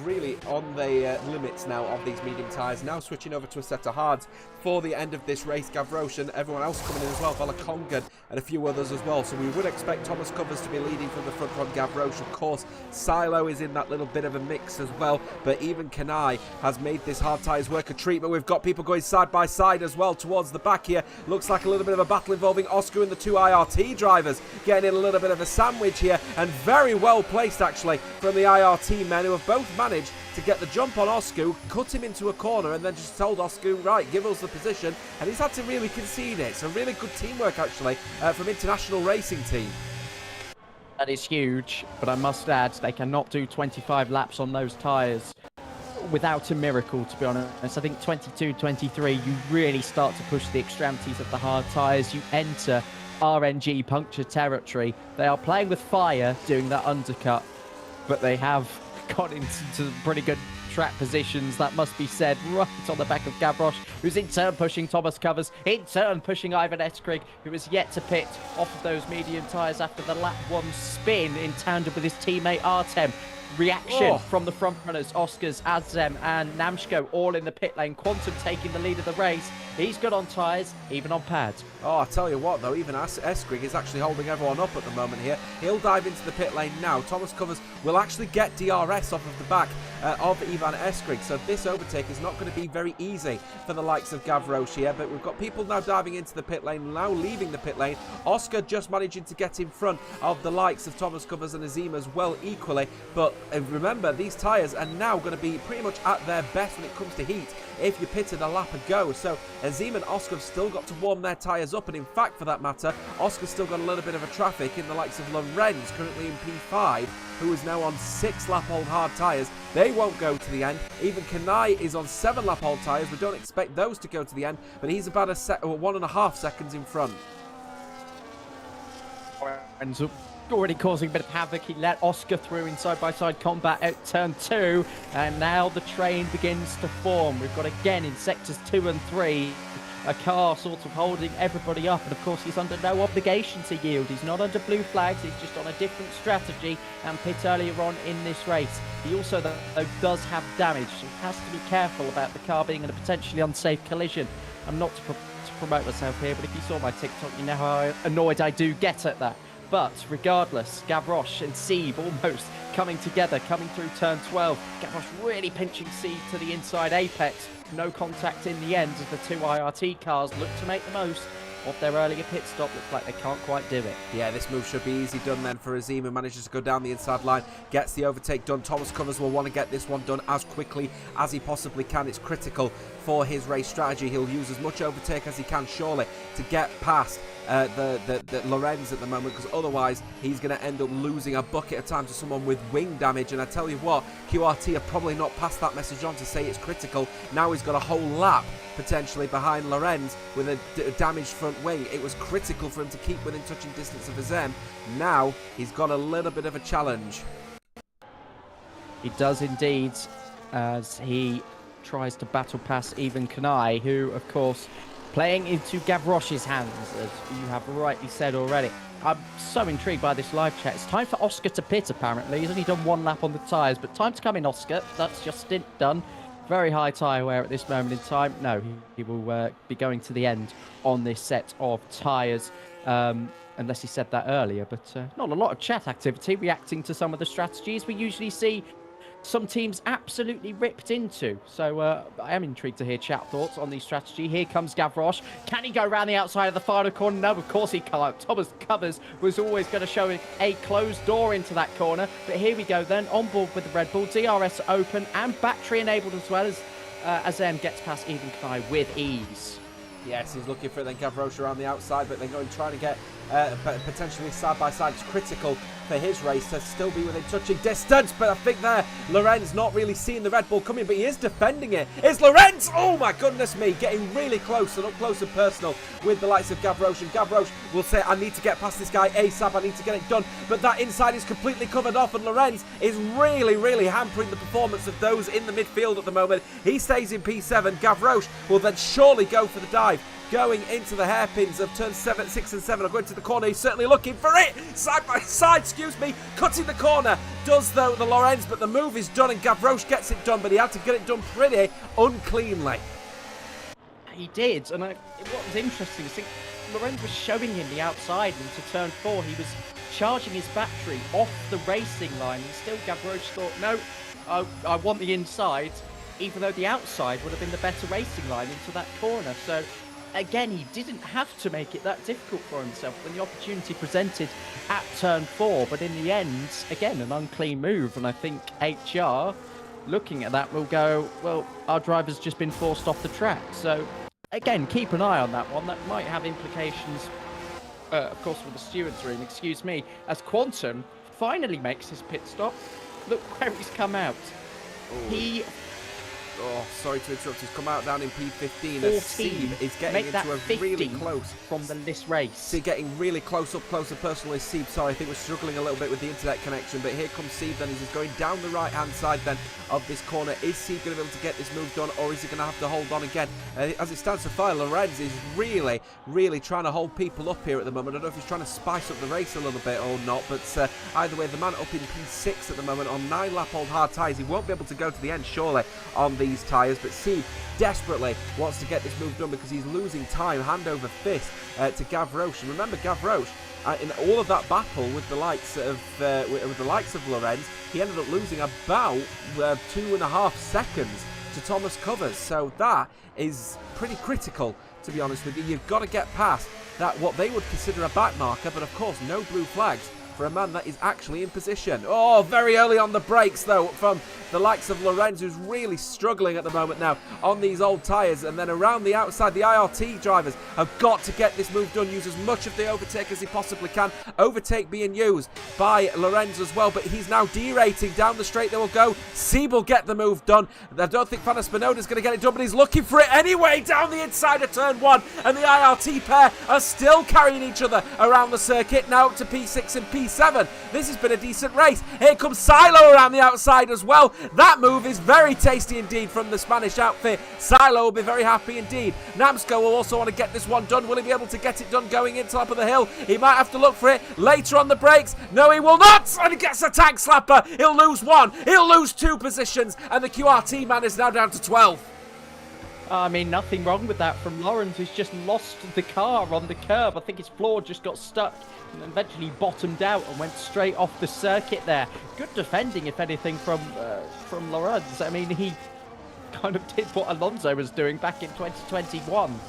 really on the limits now of these medium tyres. Now switching over to a set of hards for the end of this race. Gavroche and everyone else coming in as well, Valakongan and a few others as well. So we would expect Thomas Covers to be leading from the front from Gavroche. Of course, Silo is in that little bit of a mix as well, but even Kanai has made this hard tyres work a treat. But we've got people going side by side as well towards the back here. Looks like a little bit of a battle involving Oscar and the two IRT drivers, getting in a little bit of a sandwich here, and very well placed actually from the IRT men, who have both managed to get the jump on Oscar, cut him into a corner, and then just told Oscar, right, give us the position, and he's had to really concede it. So really good teamwork actually from International Racing Team. That is huge, but I must add, they cannot do 25 laps on those tyres without a miracle, to be honest. I think 22, 23, you really start to push the extremities of the hard tyres. You enter RNG puncture territory. They are playing with fire, doing that undercut, but they have got into pretty good track positions, that must be said, right on the back of Gavroche, who's in turn pushing Thomas Covers, in turn pushing Ivan Eskrig, who has yet to pit off of those medium tyres after the lap 1 spin in tandem with his teammate Artem. Reaction from the front runners, Oscars, Azem and Namshko, all in the pit lane. Quantum taking the lead of the race. He's good on tyres, even on pads. Oh, I tell you what though, even Eskrig is actually holding everyone up at the moment here. He'll dive into the pit lane now. Thomas Covers will actually get DRS off of the back of Ivan Eskrig, so this overtake is not going to be very easy for the likes of Gavroche here. But we've got people now diving into the pit lane, now leaving the pit lane. Oscar just managing to get in front of the likes of Thomas Covers and Azim as well equally. But remember, these tyres are now going to be pretty much at their best when it comes to heat if you pitted a lap ago. So Azim and Oscar have still got to warm their tyres up, and in fact, for that matter, Oscar's still got a little bit of a traffic in the likes of Lorenz, currently in P5, who is now on 6-lap-old hard tyres. They won't go to the end. Even Kanai is on 7-lap-old tyres. We don't expect those to go to the end, but he's about 1.5 seconds in front. Lorenz already causing a bit of havoc. He let Oscar through in side-by-side combat at turn 2, and now the train begins to form. We've got again in sectors 2 and 3 a car sort of holding everybody up, and of course he's under no obligation to yield. He's not under blue flags, he's just on a different strategy and pit earlier on in this race. He also though does have damage, so he has to be careful about the car being in a potentially unsafe collision. I'm not to promote myself here, but if you saw my TikTok, you know how annoyed I do get at that. But regardless, Gavroche and Sieb almost coming together, coming through turn 12. Gavroche really pinching Sieb to the inside apex. No contact in the end as the two IRT cars look to make the most of their earlier pit stop. Looks like they can't quite do it. Yeah, this move should be easy done then for Azim, who manages to go down the inside line, gets the overtake done. Thomas Covers will want to get this one done as quickly as he possibly can. It's critical for his race strategy. He'll use as much overtake as he can, surely, to get past the Lorenz at the moment, because otherwise he's going to end up losing a bucket of time to someone with wing damage. And I tell you what, QRT have probably not passed that message on to say it's critical. Now he's got a whole lap potentially behind Lorenz with a damaged front wing. It was critical for him to keep within touching distance of Azem. Now he's got a little bit of a challenge. He does indeed, as he tries to battle past even Kanai, who of course playing into Gavroche's hands, as you have rightly said already. I'm so intrigued by this live chat. It's time for Oscar to pit, apparently. He's only done 1 lap on the tyres, but time to come in, Oscar. That's your stint done. Very high tyre wear at this moment in time. No, he will be going to the end on this set of tyres, unless he said that earlier. But not a lot of chat activity reacting to some of the strategies we usually see some teams absolutely ripped into. So I am intrigued to hear chat thoughts on the strategy. Here comes Gavroche. Can he go around the outside of the final corner? No, of course he can't. Thomas Covers was always going to show a closed door into that corner. But here we go then, on board with the Red Bull. DRS open and battery enabled as well, as Azem gets past Even Kai with ease. Yes, he's looking for then Gavroche around the outside, but they're going trying to get potentially side by side. It's critical for his race to still be within touching distance, but I think there Lorenz not really seeing the Red Bull coming, but he is defending it. It's Lorenz! Oh my goodness me, getting really close and up close and personal with the likes of Gavroche, and Gavroche will say, I need to get past this guy ASAP, I need to get it done, but that inside is completely covered off, and Lorenz is really hampering the performance of those in the midfield at the moment. He stays in P7. Gavroche will then surely go for the dive. going into the hairpins of turn 7, 6 and 7. I'll go into the corner. He's certainly looking for it. Side by side, excuse me. Cutting the corner. Does, though, the Lorenz, but the move is done and Gavroche gets it done, but he had to get it done pretty uncleanly. He did, and what was interesting is Lorenz was showing him the outside into turn 4. He was charging his battery off the racing line, and still Gavroche thought, no, I want the inside, even though the outside would have been the better racing line into that corner. So again, he didn't have to make it that difficult for himself when the opportunity presented at turn 4, but in the end, again, an unclean move, and I think HR, looking at that, will go, well, our driver's just been forced off the track. So again, keep an eye on that one. That might have implications, of course, for the stewards room, excuse me, as Quantum finally makes his pit stop. Look where he's come out. Ooh. Oh, sorry to interrupt. He's come out down in P15. 14. Sieb is getting Make into that a 50 really close from this race. See, getting really close, up close and personal is Sieb. Sorry, I think we're struggling a little bit with the internet connection, but here comes Sieb then. He's going down the right-hand side then of this corner. Is Sieb going to be able to get this move done, or is he going to have to hold on again? As it stands so far, Lorenz is really, really trying to hold people up here at the moment. I don't know if he's trying to spice up the race a little bit or not, but either way, the man up in P6 at the moment on 9-lap-old hard tyres. He won't be able to go to the end, surely, on these tyres, but Sieb desperately wants to get this move done because he's losing time hand over fist to Gavroche. And remember, Gavroche, in all of that battle with the likes of Lorenz, he ended up losing about 2.5 seconds to Thomas Covers. So that is pretty critical, to be honest with you. You've got to get past that, what they would consider a back marker, but of course no blue flags for a man that is actually in position. Oh, very early on the brakes, though, from the likes of Lorenz, who's really struggling at the moment now on these old tyres. And then around the outside, the IRT drivers have got to get this move done, use as much of the overtake as he possibly can. Overtake being used by Lorenz as well, but he's now derating down the straight. They will go. Sieb will get the move done. I don't think Fanna Spinoda's going to get it done, but he's looking for it anyway down the inside of turn 1. And the IRT pair are still carrying each other around the circuit, now up to P6 and P7. This has been a decent race. Here comes Silo around the outside as well. That move is very tasty indeed from the Spanish outfit. Silo will be very happy indeed. Namsco will also want to get this one done. Will he be able to get it done going in top of the hill? He might have to look for it later on the brakes. No, he will not. And he gets a tag slapper. He'll lose 1. He'll lose 2 positions. And the QRT man is now down to 12. I mean, nothing wrong with that from Lawrence, who's just lost the car on the curb. I think his floor just got stuck and eventually bottomed out and went straight off the circuit there. Good defending, if anything, from Lawrence. I mean, he kind of did what Alonso was doing back in 2021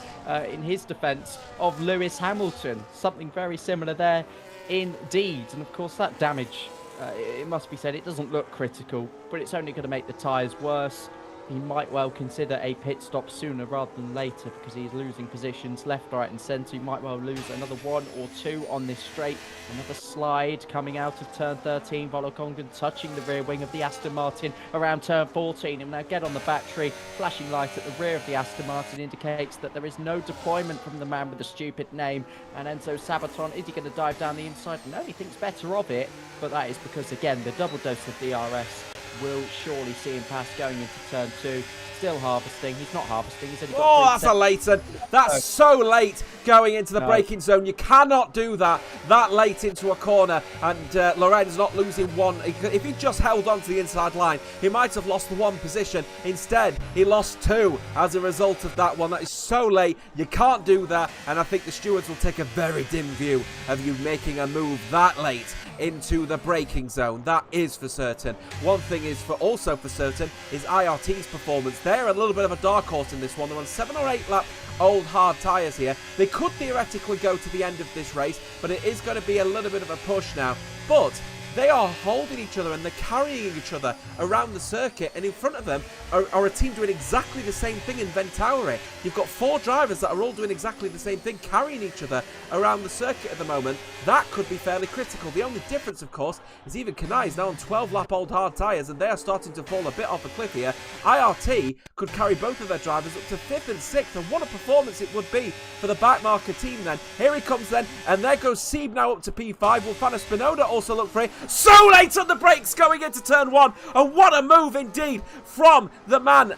in his defence of Lewis Hamilton. Something very similar there indeed. And, of course, that damage, it must be said, it doesn't look critical, but it's only going to make the tyres worse. He might well consider a pit stop sooner rather than later because he's losing positions left, right and centre. He might well lose another 1 or 2 on this straight. Another slide coming out of turn 13. Volokongan touching the rear wing of the Aston Martin around turn 14. And now get on the battery. Flashing light at the rear of the Aston Martin indicates that there is no deployment from the man with the stupid name. And Enzo Sabaton, is he going to dive down the inside? No, he thinks better of it. But that is because, again, the double dose of DRS will surely see him pass going into turn 2. Still harvesting. He's not harvesting. He's only got oh, that's a late one. That's so late going into the braking zone. You cannot do that late into a corner. And Lorenz not losing 1. If he just held on to the inside line, he might have lost 1 position. Instead, he lost 2 as a result of that one. That is so late. You can't do that. And I think the stewards will take a very dim view of you making a move that late into the braking zone. That is for certain. One thing is also for certain is IRT's performance. They're a little bit of a dark horse in this one. They're on 7 or 8 lap old hard tyres here. They could theoretically go to the end of this race, but it is going to be a little bit of a push now. But they are holding each other and they're carrying each other around the circuit, and in front of them are a team doing exactly the same thing in Ventauri. You've got 4 drivers that are all doing exactly the same thing, carrying each other around the circuit at the moment. That could be fairly critical. The only difference, of course, is even Kanai is now on 12-lap old hard tyres, and they are starting to fall a bit off a cliff here. IRT could carry both of their drivers up to 5th and 6th, and what a performance it would be for the backmarker team then. Here he comes then, and there goes Sieb now up to P5. Will Fanna Spinoda also look for it? So late on the brakes going into turn 1. And what a move indeed from the man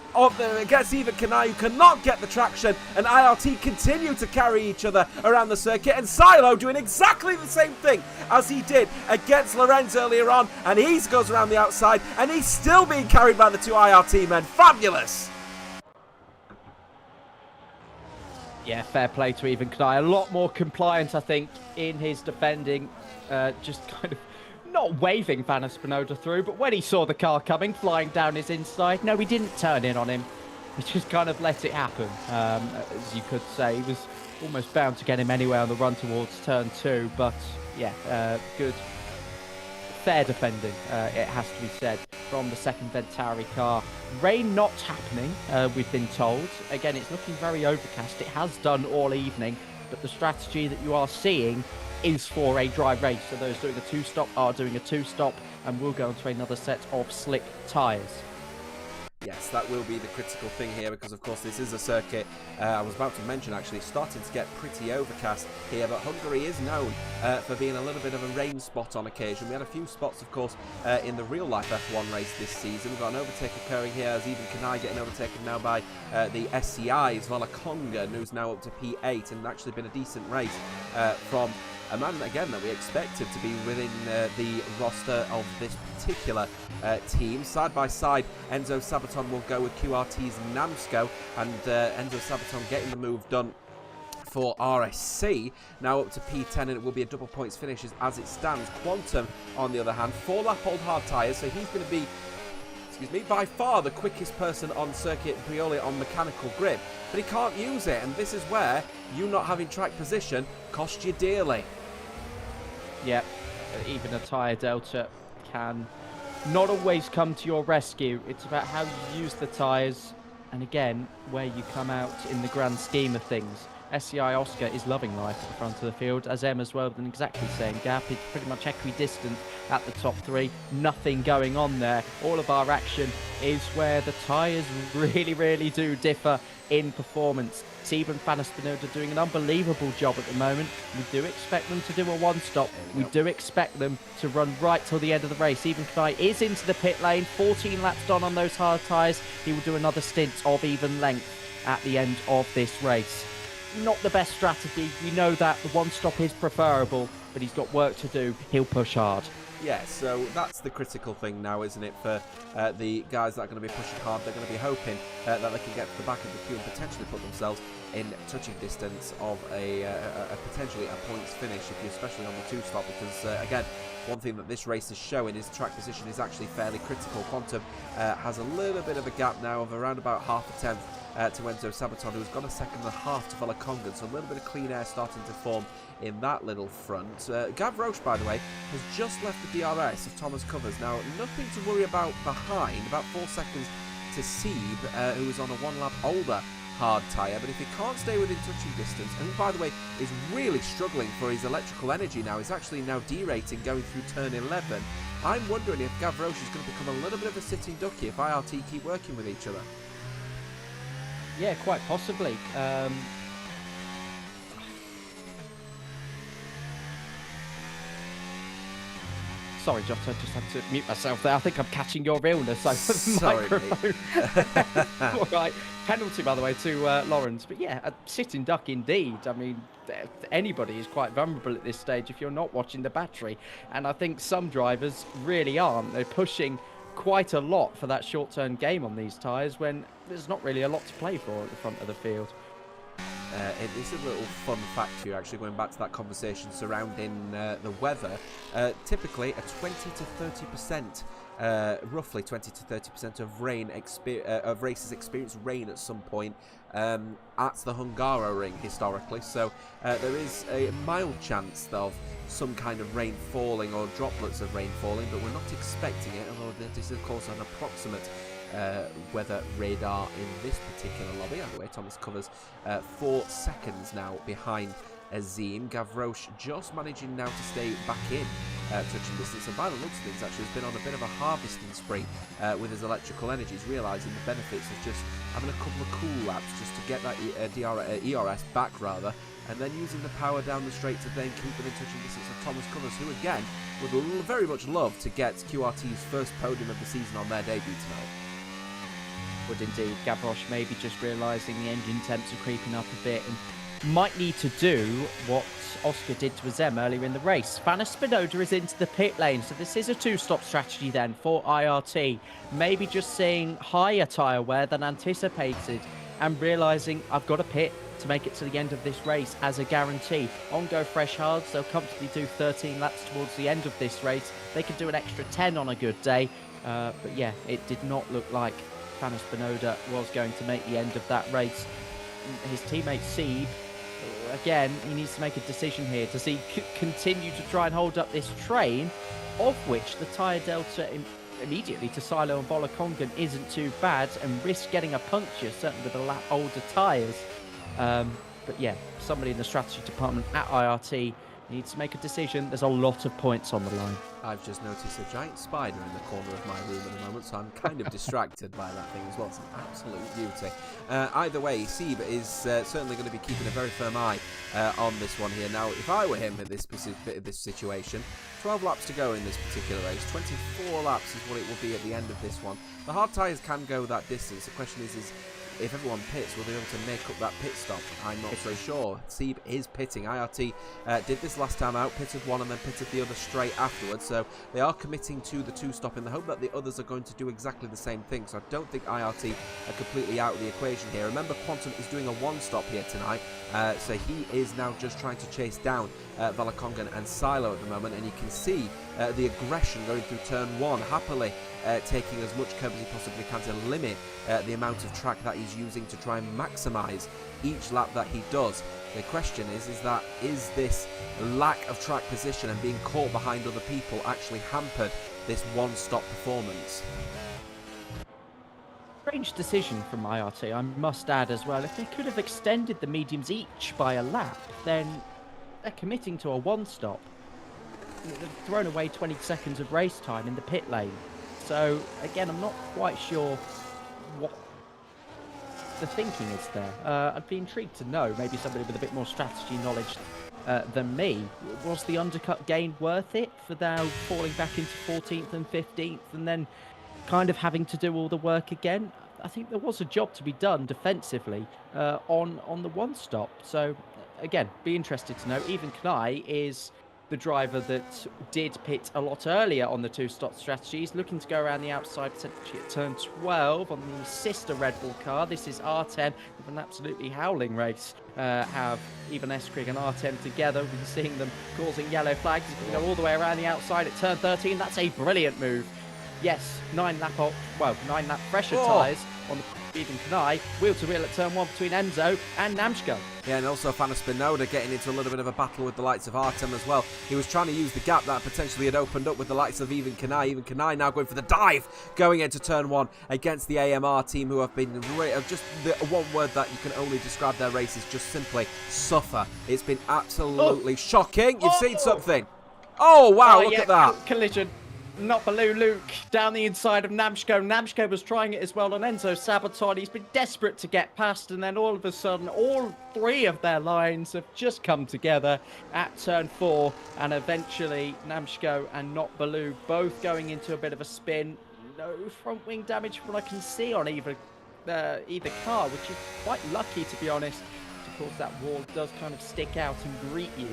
against even Kanai, who cannot get the traction. And IRT continue to carry each other around the circuit. And Silo doing exactly the same thing as he did against Lorenz earlier on. And he goes around the outside. And he's still being carried by the two IRT men. Fabulous. Yeah, fair play to even Kanai. A lot more compliant, I think, in his defending. Just kind of not waving Van Espinosa through, but when he saw the car coming, flying down his inside, no, he didn't turn in on him. He just kind of let it happen, as you could say. He was almost bound to get him anyway on the run towards turn 2, but yeah, good. Fair defending, it has to be said, from the second Ventari car. Rain not happening, we've been told. Again, it's looking very overcast. It has done all evening, but the strategy that you are seeing is for a dry race. So those doing a two-stop are doing a two-stop, and we'll go into another set of slick tyres. Yes, that will be the critical thing here, because of course this is a circuit, I was about to mention actually, it's starting to get pretty overcast here, but Hungary is known for being a little bit of a rain spot on occasion. We had a few spots, of course, in the real-life F1 race this season. We've got an overtake occurring here, as even Kanai getting overtaken now by the SCI's Valakonga, who's now up to P8, and actually been a decent race from a man, again, that we expected to be within the roster of this particular team. Side by side, Enzo Sabaton will go with QRT's Namsco, and Enzo Sabaton getting the move done for RSC, now up to P10, and it will be a double points finish as it stands. Quantum, on the other hand, 4-lap old hard tyres, so he's going to be, by far the quickest person on circuit purely on mechanical grip, but he can't use it, and this is where you not having track position cost you dearly. Yeah, even a tyre delta can not always come to your rescue. It's about how you use the tyres, and again, where you come out in the grand scheme of things. SCI Oscar is loving life at the front of the field, as M as well, with an exactly the same gap. It's pretty much equidistant at the top 3. Nothing going on there. All of our action is where the tyres really do differ in performance. Steven Van Espinosa doing an unbelievable job at the moment. We do expect them to do a one-stop. We do expect them to run right till the end of the race. Even Kanai is into the pit lane. 14 laps done on those hard tyres. He will do another stint of even length at the end of this race. Not the best strategy. We know that the one-stop is preferable, but he's got work to do. He'll push hard. Yeah, so that's the critical thing now, isn't it, for the guys that are going to be pushing hard. They're going to be hoping that they can get to the back of the queue and potentially put themselves in touching distance of a potentially a points finish, especially on the two-stop, because, again, one thing that this race is showing is track position is actually fairly critical. Quantum has a little bit of a gap now of around about half a tenth to Enzo Sabaton, who's got a second and a half to Valakonga, so a little bit of clean air starting to form in that little front. Gav Roche, by the way, has just left the DRS of Thomas Covers. Now, nothing to worry about behind, about 4 seconds to Sieb, who is on a 1 lap older hard tyre, but if he can't stay within touching distance, and by the way is really struggling for his electrical energy now, he's actually now derating going through turn 11. I'm wondering if Gav Roche is going to become a little bit of a sitting ducky if IRT keep working with each other. Yeah, quite possibly. Sorry, Josh, I just had to mute myself there. I think I'm catching your illness over the microphone. All right. Penalty, by the way, to Lawrence. But yeah, a sitting duck indeed. I mean, anybody is quite vulnerable at this stage if you're not watching the battery. And I think some drivers really aren't. They're pushing quite a lot for that short-term game on these tyres when there's not really a lot to play for at the front of the field. It is a little fun fact here, actually, going back to that conversation surrounding the weather. Typically, a 20 to 30%, roughly 20 to 30% of races experience rain at some point at the Hungaroring historically. So there is a mild chance of some kind of rain falling or droplets of rain falling, but we're not expecting it, although this is, of course, an approximate weather radar in this particular lobby. Either way, Thomas Covers 4 seconds now behind Azim. Gavroche just managing now to stay back in touching distance, and by the looks of things actually has been on a bit of a harvesting spree with his electrical energies, realising the benefits of just having a couple of cool laps just to get that ERS back rather, and then using the power down the straight to then keep within touching distance of Thomas Covers, who again would very much love to get QRT's first podium of the season on their debut tonight. Would indeed. Gavroche maybe just realising the engine temps are creeping up a bit and might need to do what Oscar did to Azem earlier in the race. Fanna Spinoda is into the pit lane, so this is a two-stop strategy then for IRT. Maybe just seeing higher tyre wear than anticipated and realising I've got to pit to make it to the end of this race as a guarantee. On Go Fresh Hards, they'll comfortably do 13 laps towards the end of this race. They could do an extra 10 on a good day, but yeah, it did not look like Fanna Spinoda was going to make the end of that race. His teammate Sieb, again, he needs to make a decision here. Does he continue to try and hold up this train, of which the tyre delta immediately to Silo and Volakongan isn't too bad, and risk getting a puncture, certainly with a lap older tyres. But yeah, somebody in the strategy department at IRT needs to make a decision. There's a lot of points on the line. I've just noticed a giant spider in the corner of my room at the moment, so I'm kind of distracted by that thing as well. It's an absolute beauty. Either way, Sieb is certainly going to be keeping a very firm eye on this one here. Now, if I were him at this situation, 12 laps to go in this particular race. 24 laps is what it will be at the end of this one. The hard tyres can go that distance. The question is if everyone pits, will they be able to make up that pit stop? I'm not so sure. Sieb is pitting. IRT did this last time out, pitted one and then pitted the other straight afterwards. So they are committing to the two-stop in the hope that the others are going to do exactly the same thing. So I don't think IRT are completely out of the equation here. Remember, Quantum is doing a one-stop here tonight. So he is now just trying to chase down Volakongan and Silo at the moment. And you can see the aggression going through turn one, happily taking as much curb as he possibly can to limit the amount of track that he's using to try and maximise each lap that he does. The question is this lack of track position and being caught behind other people actually hampered this one-stop performance? Strange decision from IRT, I must add as well. If they could have extended the mediums each by a lap, then they're committing to a one-stop. They've thrown away 20 seconds of race time in the pit lane. So, again, I'm not quite sure what the thinking is there. I'd be intrigued to know, maybe somebody with a bit more strategy knowledge than me. Was the undercut gain worth it for now falling back into 14th and 15th and then kind of having to do all the work again? I think there was a job to be done defensively on the one stop. So, again, be interested to know. Even Knai is the driver that did pit a lot earlier on the two-stop strategy. He's looking to go around the outside, potentially at turn 12 on the sister Red Bull car. This is R10 with an absolutely howling race. Have even Eskrig and R10 together. We've been seeing them causing yellow flags. He's going to go all the way around the outside at turn 13. That's a brilliant move. Yes, 9 lap fresher tyres on the Eden Kanai. Wheel to wheel at turn 1 between Enzo and Namshko. Yeah, and also Fanna Spinoda getting into a little bit of a battle with the likes of Artem as well. He was trying to use the gap that potentially had opened up with the likes of Even Kanai. Even Kanai now going for the dive, going into turn 1 against the AMR team, who have been just the one word that you can only describe their race is just simply suffer. It's been absolutely shocking. You've seen something. Oh, wow, look at that. Collision. Not Baloo Luke down the inside of Namshko. Namshko was trying it as well on Enzo Sabaton. He's been desperate to get past, and then all of a sudden, all three of their lines have just come together at turn 4, and eventually Namshko and Not Baloo both going into a bit of a spin. No front wing damage from what I can see on either car, which is quite lucky, to be honest. Of course, that wall does kind of stick out and greet you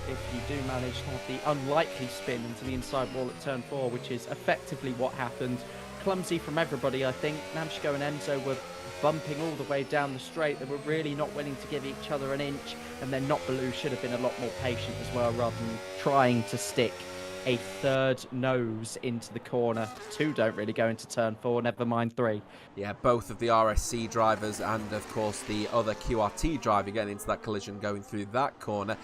if you do manage to have the unlikely spin into the inside wall at turn 4, which is effectively what happened. Clumsy from everybody, I think. Namshko and Enzo were bumping all the way down the straight. They were really not willing to give each other an inch, and then Not Baloo should have been a lot more patient as well, rather than trying to stick a third nose into the corner. 2 don't really go into turn 4, never mind 3. Yeah, both of the RSC drivers and, of course, the other QRT driver getting into that collision going through that corner.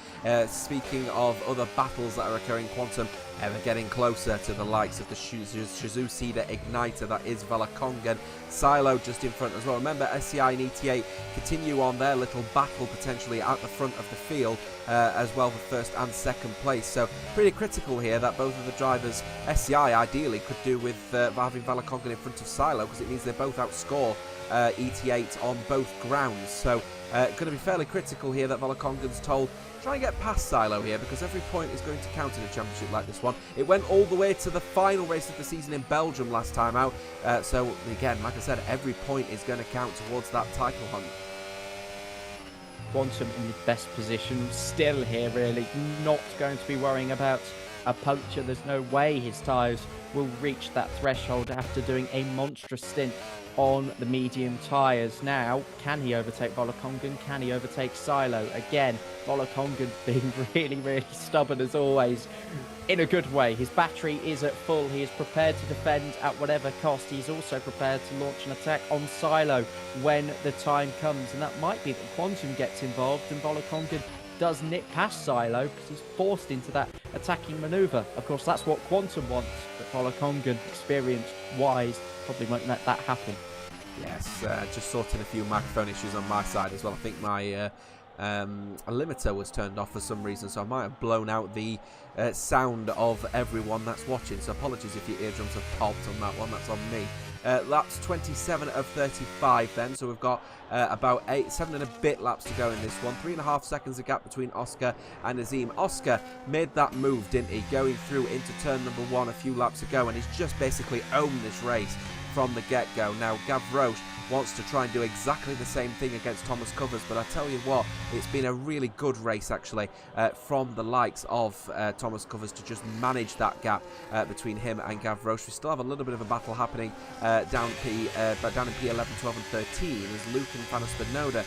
Speaking of other battles that are occurring, Quantum ever getting closer to the likes of the Shizou Cedar Igniter, that is Valakongan. Silo just in front as well. Remember, SCI and ET8 continue on their little battle potentially at the front of the field as well for first and second place. So pretty critical here that both of the drivers, SCI ideally, could do with having Valakongan in front of Silo, because it means they both outscore ET8 on both grounds. So going to be fairly critical here that Valakongan's told, try and get past Silo here, because every point is going to count in a championship like this one. It went all the way to the final race of the season in Belgium last time out. So again, like I said, every point is going to count towards that title hunt. Quantum in the best position still here, really. Not going to be worrying about a puncture. There's no way his tyres will reach that threshold after doing a monstrous stint on the medium tyres. Now, can he overtake Valakongan? Can he overtake Silo? Again, Valakongan being really, really stubborn as always, in a good way. His battery is at full. He is prepared to defend at whatever cost. He's also prepared to launch an attack on Silo when the time comes. And that might be that Quantum gets involved and Valakongan does nip past Silo because he's forced into that attacking manoeuvre. Of course, that's what Quantum wants, but Valakongan, experience-wise, probably won't let that happen. Yes, just sorting a few microphone issues on my side as well. I think my limiter was turned off for some reason, so I might have blown out the sound of everyone that's watching. So apologies if your eardrums have popped on that one. That's on me. Laps 27 of 35 then, so we've got about 7 and a bit laps to go in this one. 3.5 seconds a gap between Oscar and Azim. Oscar made that move, didn't he, going through into turn number 1 a few laps ago, and he's just basically owned this race from the get-go. Now Gav Roche wants to try and do exactly the same thing against Thomas Covers, but I tell you what, it's been a really good race actually from the likes of Thomas Covers to just manage that gap between him and Gav Roche. We still have a little bit of a battle happening down in P11, 12 and 13 as Luke and Fanos Benoda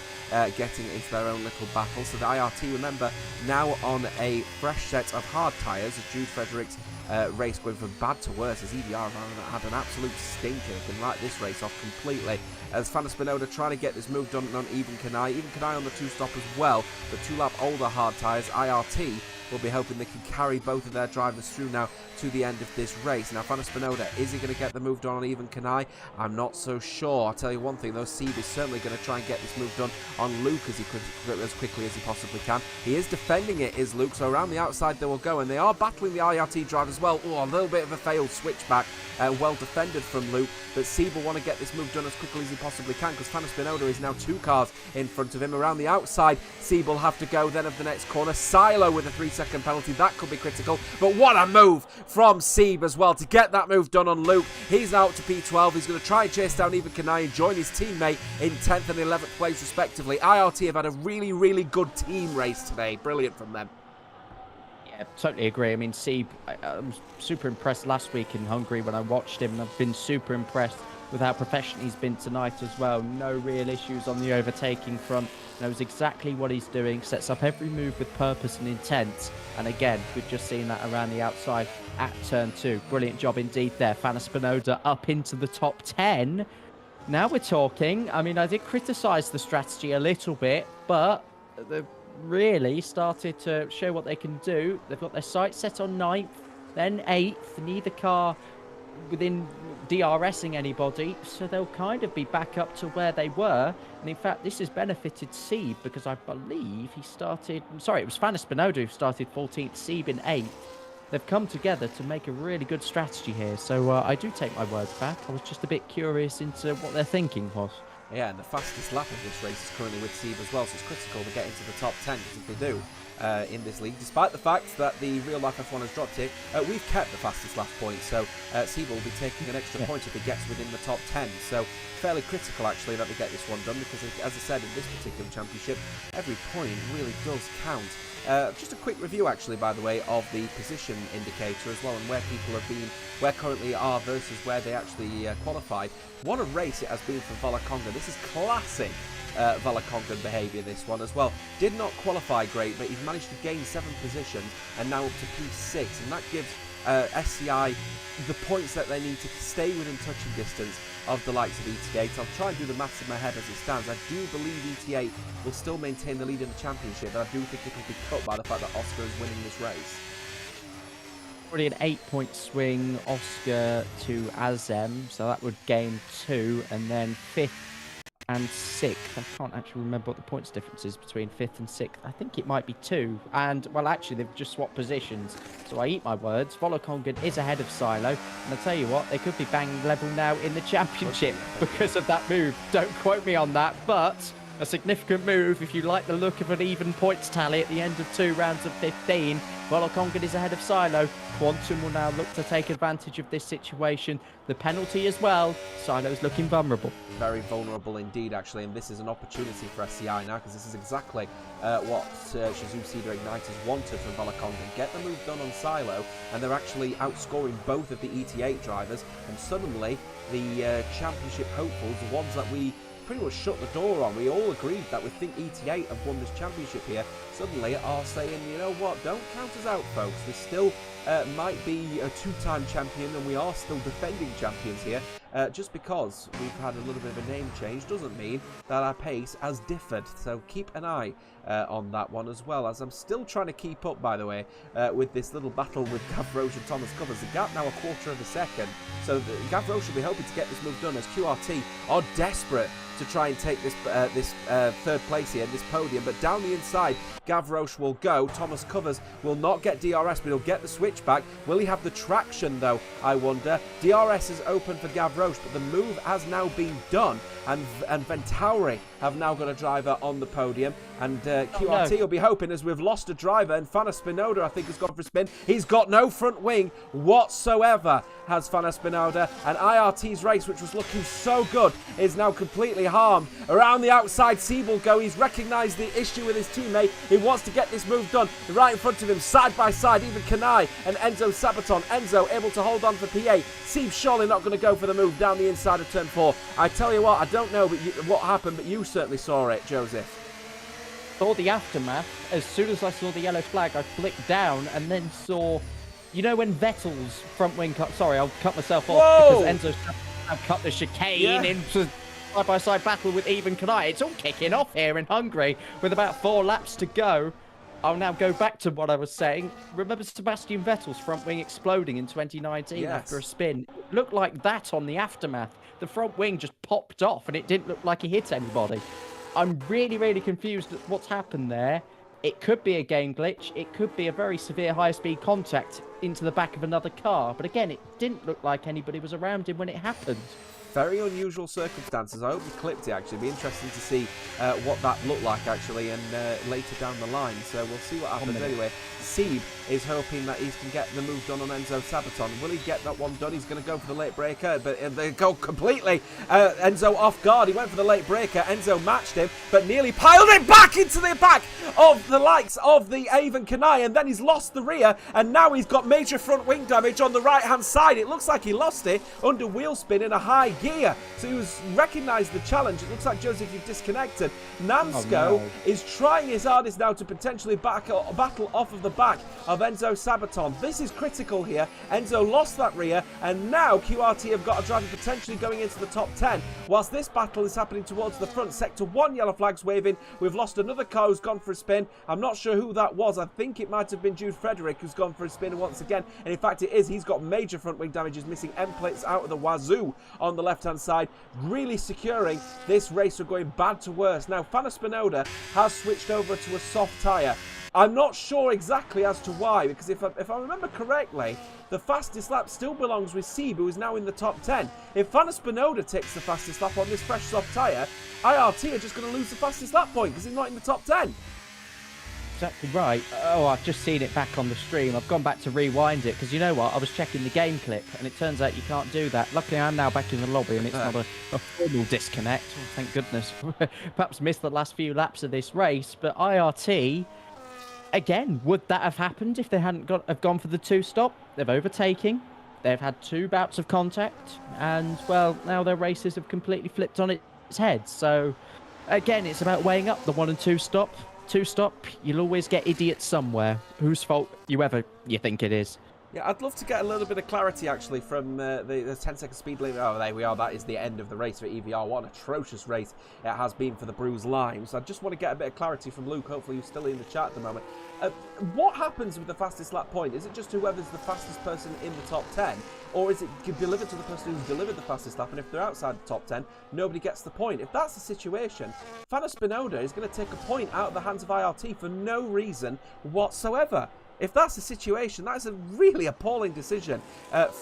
getting into their own little battle. So the IRT, remember, now on a fresh set of hard tyres as Jude Fredericks race going from bad to worse as EDR had an absolute stinker. They can write this race off completely as Fanos Benoda trying to get this move done on Even Kanai. Even Kanai on the 2-stop as well, but 2-lap older hard tyres. IRT will be hoping they can carry both of their drivers through now to the end of this race. Now, Fanos Benoda, is he going to get the move done on Even Kanai? I'm not so sure. I'll tell you one thing, though, Sebe is certainly going to try and get this move done on Luke as quickly as he possibly can. He is defending it, is Luke, so around the outside they will go, and they are battling the IRT drive as well. Oh, a little bit of a failed switchback. Well defended from Luke, but Sebe will want to get this move done as quickly as he possibly can because Fanos Benoda is now 2 cars in front of him. Around the outside, Sebe will have to go then of the next corner. Silo with a 3-second penalty. That could be critical, but what a move from Sebe as well to get that move done on Luke. He's now up to P12. He's going to try and chase down Even Kanai and join his teammate in 10th and 11th place respectively. IRT have had a really, really good team race today. Brilliant from them. Yeah, totally agree. I mean, Sebe, I was super impressed last week in Hungary when I watched him, and I've been super impressed with how professional he's been tonight as well. No real issues on the overtaking front. Knows exactly what he's doing, sets up every move with purpose and intent. And again, we've just seen that around the outside at turn 2. Brilliant job indeed there. Fanos Benoda up into the top 10. Now we're talking. I mean, I did criticise the strategy a little bit, but they've really started to show what they can do. They've got their sights set on 9th, then 8th. Neither car within DRSing anybody, so they'll kind of be back up to where they were. And in fact, this has benefited Sebe because I believe he started, sorry, it was Fanos Benoda who started 14th, Sebe in 8th. They've come together to make a really good strategy here, so I do take my words back. I was just a bit curious into what their thinking was. Yeah, and the fastest lap of this race is currently with Sebe as well, so it's critical to get into the top 10, because if they do in this league, despite the fact that the real-life F1 has dropped it, we've kept the fastest lap point, so Sebe will be taking an extra point if he gets within the top 10, so fairly critical actually that they get this one done, because as I said, in this particular championship, every point really does count. Just a quick review actually, by the way, of the position indicator as well, and where people have been, where currently are versus where they actually qualified. What a race it has been for Valakongan. This is classic Valakongan behaviour, this one as well. Did not qualify great, but he's managed to gain 7 positions and now up to P6, and that gives SCI the points that they need to stay within touching distance of the likes of ET8. I'll try and do the maths in my head as it stands. I do believe ET8 will still maintain the lead in the championship, but I do think it will be cut by the fact that Oscar is winning this race. Already an 8-point swing, Oscar to Azem, so that would gain 2, and then 5th and 6th. I can't actually remember what the points difference is between 5th and 6th. I think it might be 2, and, well, actually, they've just swapped positions, so I eat my words. Volokongan is ahead of Silo, and I'll tell you what, they could be banging level now in the championship because of that move. Don't quote me on that, but a significant move if you like the look of an even points tally at the end of 2 rounds of 15. Volokongan is ahead of Silo. Quantum will now look to take advantage of this situation. The penalty as well. Silo's looking vulnerable. Very vulnerable indeed, actually, and this is an opportunity for SCI now, because this is exactly what Shizou Cedar Igniters wanted from Volokongan. Get the move done on Silo, and they're actually outscoring both of the ET8 drivers, and suddenly the championship hopefuls, the ones that we pretty much shut the door on, we all agreed that we think ET8 have won this championship here, suddenly are saying, you know what, don't count us out, folks. This still might be a 2-time champion, and we are still defending champions here. Just because we've had a little bit of a name change doesn't mean that our pace has differed, so keep an eye on that one as well, as I'm still trying to keep up, by the way, with this little battle with Gav Roche and Thomas Covers. The gap now a quarter of a second, so Gav Roche will be hoping to get this move done, as QRT are desperate to try and take this third place here, this podium. But down the inside, Gav Roche will go. Thomas Covers will not get DRS, but he'll get the switchback. Will he have the traction, though, I wonder? DRS is open for Gav Roche, but the move has now been done, and Ventauri have now got a driver on the podium, and QRT will be hoping, as we've lost a driver, and Fana Spinoda, I think, has gone for a spin. He's got no front wing whatsoever, has Fana Spinoda, and IRT's race, which was looking so good, is now completely harmed. Around the outside, Sieb will go. He's recognised the issue with his teammate. He wants to get this move done. Right in front of him, side by side, even Kanai and Enzo Sabaton. Enzo able to hold on for P8. Sieb surely not going to go for the move down the inside of turn 4. I tell you what, I don't know what happened, but you certainly saw it, Joseph. Saw the aftermath. As soon as I saw the yellow flag, I flicked down and then saw, you know, when Vettel's front wing cut. Sorry, I'll cut myself off because Enzo cut the chicane into side-by-side battle with Even Kanai. It's all kicking off here in Hungary with about 4 laps to go. I'll now go back to what I was saying. Remember Sebastian Vettel's front wing exploding in 2019 after a spin? It looked like that on the aftermath. The front wing just popped off and it didn't look like he hit anybody. I'm really, really confused at what's happened there. It could be a game glitch. It could be a very severe high-speed contact into the back of another car. But again, it didn't look like anybody was around him when it happened. Very unusual circumstances. I hope you clipped it, actually. It'd be interesting to see what that looked like, actually, and later down the line. So we'll see what happens anyway. Sieb is hoping that he can get the move done on Enzo Sabaton. Will he get that one done? He's going to go for the late breaker, but they go completely Enzo off guard. He went for the late breaker. Enzo matched him, but nearly piled it back into the back of the likes of the Avon Kanai, and then he's lost the rear, and now he's got major front wing damage on the right-hand side. It looks like he lost it under wheel spin in a high gear. So he was recognised the challenge. It looks like, Joseph, you've disconnected. Namsco is trying his hardest now to potentially battle off of the back of Enzo Sabaton. This is critical here. Enzo lost that rear, and now QRT have got a driver potentially going into the top 10. Whilst this battle is happening towards the front, sector 1 yellow flags waving. We've lost another car who's gone for a spin. I'm not sure who that was. I think it might have been Jude Frederick who's gone for a spin once again, and in fact it is. He's got major front wing damages, missing end plates out of the wazoo on the left hand side, really securing this race from going bad to worse. Now Fana Spinoda has switched over to a soft tyre. I'm not sure exactly as to why, because if I remember correctly, the fastest lap still belongs with Sieb, who is now in the top 10. If Fana Spinoda takes the fastest lap on this fresh soft tyre, IRT are just going to lose the fastest lap point because he's not in the top 10. Exactly right. Oh, I've just seen it back on the stream. I've gone back to rewind it because you know what? I was checking the game clip and it turns out you can't do that. Luckily, I'm now back in the lobby and it's not a formal disconnect. Oh, thank goodness. Perhaps missed the last few laps of this race, but IRT, again, would that have happened if they hadn't gone for the 2-stop? They've overtaking. They've had 2 bouts of contact and, well, now their races have completely flipped on its head. So, again, it's about weighing up the 1 and 2 stop. 2-stop, you'll always get idiots somewhere. Whose fault you think it is. Yeah, I'd love to get a little bit of clarity, actually, from the 10-second speed limit. Oh, there we are. That is the end of the race for EVR. What an atrocious race it has been for the Bruised Limes. I just want to get a bit of clarity from Luke. Hopefully you're still in the chat at the moment. What happens with the fastest lap point? Is it just whoever's the fastest person in the top 10? Or is it delivered to the person who's delivered the fastest lap? And if they're outside the top 10, nobody gets the point. If that's the situation, Fana Spinoda is going to take a point out of the hands of IRT for no reason whatsoever. If that's the situation, that is a really appalling decision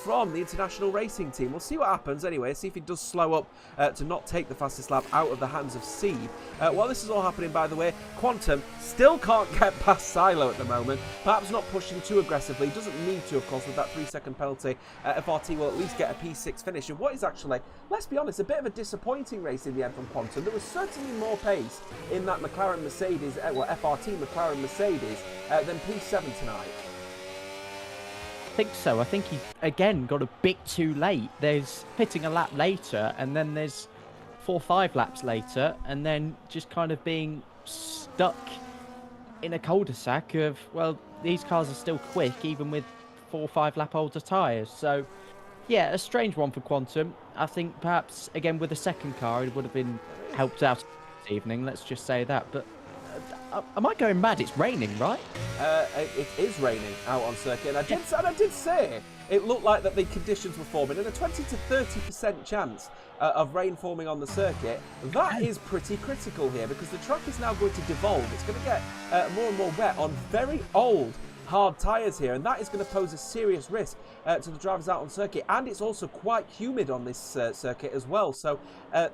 from the International Racing Team. We'll see what happens anyway, see if he does slow up to not take the fastest lap out of the hands of Seed. While this is all happening, by the way, Quantum still can't get past Silo at the moment. Perhaps not pushing too aggressively. Doesn't need to, of course, with that 3-second penalty. FRT will at least get a P6 finish. And what is actually, let's be honest, a bit of a disappointing race in the end from Quantum. There was certainly more pace in that McLaren Mercedes, FRT McLaren Mercedes, than P7 tonight. I think so. I think he, again, got a bit too late. There's pitting a lap later, and then there's 4 or 5 laps later, and then just kind of being stuck in a cul-de-sac of, well, these cars are still quick, even with 4 or 5 lap older tyres. So, yeah, a strange one for Quantum. I think perhaps, again, with a second car, it would have been helped out this evening, let's just say that. But am I going mad? It's raining, right? It is raining out on circuit, and I did say it looked like that the conditions were forming, and a 20 to 30% chance of rain forming on the circuit. That is pretty critical here, because the track is now going to devolve. It's going to get more and more wet on very old hard tyres here, and that is going to pose a serious risk to the drivers out on circuit, and it's also quite humid on this circuit as well, so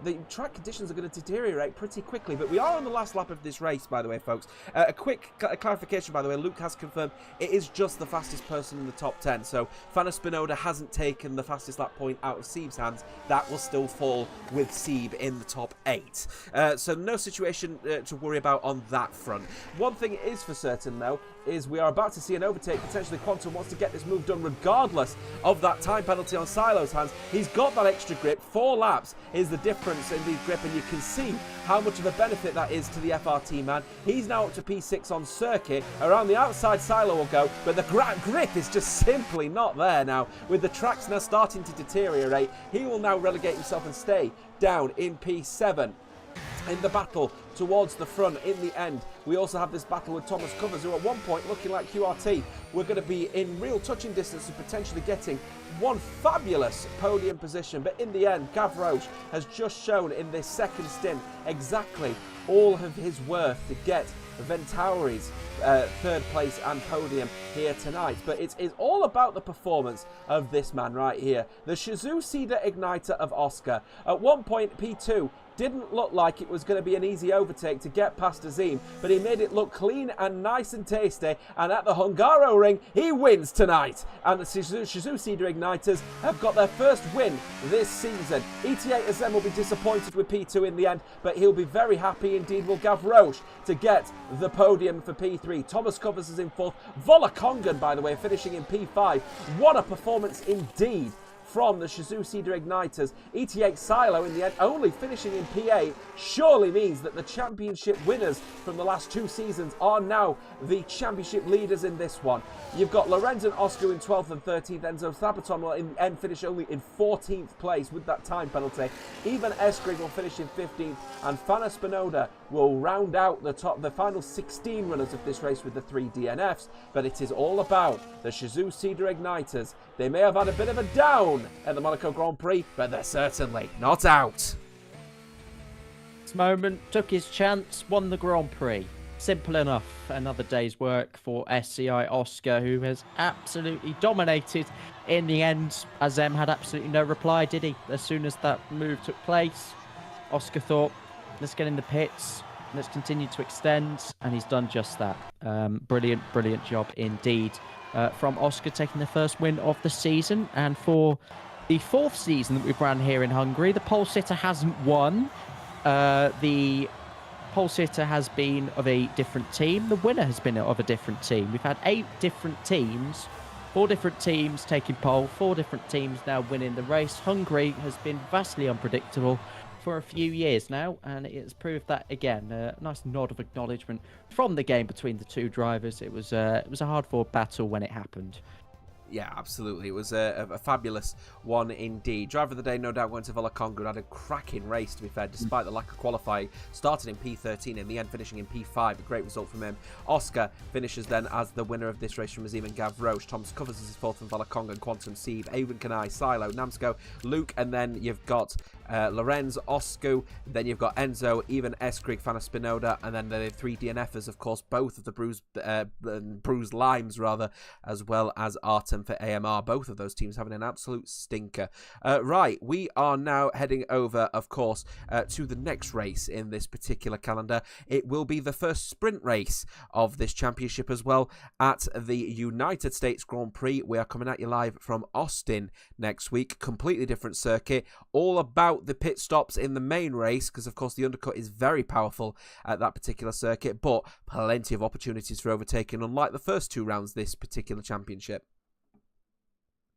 the track conditions are going to deteriorate pretty quickly. But we are on the last lap of this race, by the way, folks. A quick clarification, by the way, Luke has confirmed it is just the fastest person in the top 10, so Fana Spinoda hasn't taken the fastest lap point out of Sieb's hands. That will still fall with Sieb in the top 8, so no situation to worry about on that front. One thing is for certain, though, is we are about to see an overtake. Potentially Quantum wants to get this move done regardless of that time penalty on Silo's hands. He's got that extra grip. 4 laps is the difference in the grip, and you can see how much of a benefit that is to the FRT man. He's now up to P6 on circuit. Around the outside, Silo will go, but the grip is just simply not there now. With the tracks now starting to deteriorate, he will now relegate himself and stay down in P7. In the battle towards the front in the end, we also have this battle with Thomas Covers, who at one point, looking like QRT, we're going to be in real touching distance of potentially getting one fabulous podium position. But in the end, Gav Roche has just shown in this second stint exactly all of his worth to get Ventauri's third place and podium here tonight. But it's all about the performance of this man right here, the Shizou Cedar Igniter of Oscar. At one point, P2 didn't look like it was going to be an easy overtake to get past Azim, but he made it look clean and nice and tasty, and at the Hungaro ring, he wins tonight. And the Shizou Cedar Igniters have got their first win this season. ET8 Azim will be disappointed with P2 in the end, but he'll be very happy indeed, will Gav Roche, to get the podium for P3. Thomas Covers is in 4th. Vola Kongan, by the way, finishing in P5. What a performance indeed from the Shizou Cedar Igniters. ET8 Silo in the end only finishing in P8 surely means that the championship winners from the last 2 seasons are now the championship leaders in this one. You've got Lorenz and Oscar in 12th and 13th. Enzo Thabaton will in the end finish only in 14th place with that time penalty. Even Eskrig will finish in 15th, and Fana Spinoda will round out the final 16 runners of this race with the 3 DNFs. But it is all about the Shizou Cedar Igniters. They may have had a bit of a down at the Monaco Grand Prix, but they're certainly not out. This moment took his chance, won the Grand Prix. Simple enough. Another day's work for SCI Oscar, who has absolutely dominated in the end. Azem had absolutely no reply, did he? As soon as that move took place, Oscar thought, let's get in the pits, let's continue to extend, and he's done just that. Brilliant job indeed from Oscar, taking the first win of the season. And for the 4th season that we've run here in Hungary, the pole sitter hasn't won. The pole sitter has been of a different team. The winner has been of a different team. We've had 8 different teams, 4 different teams taking pole, 4 different teams now winning the race. Hungary has been vastly unpredictable for a few years now, and it has proved that again. A nice nod of acknowledgement from the game between the 2 drivers. It was a hard-fought battle when it happened. Yeah, absolutely. It was a fabulous one indeed. Driver of the day, no doubt, went to Valaconga, and had a cracking race, to be fair, despite the lack of qualifying. Started in P13, in the end finishing in P5. A great result from him. Oscar finishes then as the winner of this race from Azim and Gav Roche. Thomas Covers is his fourth from Valaconga and Quantum Sieve. Avon Kanai, Silo, Namsco, Luke, and then you've got Lorenz, Oscu, then you've got Enzo, even Eskrig, Fana Spinoda, and then the three DNFers, of course, both of the bruised limes, rather, as well as Artem for AMR. Both of those teams having an absolute stinker. Right, we are now heading over, of course, to the next race in this particular calendar. It will be the first sprint race of this championship as well at the United States Grand Prix. We are coming at you live from Austin next week. Completely different circuit, all about the pit stops in the main race, because of course the undercut is very powerful at that particular circuit, but plenty of opportunities for overtaking, unlike the first two rounds this particular championship.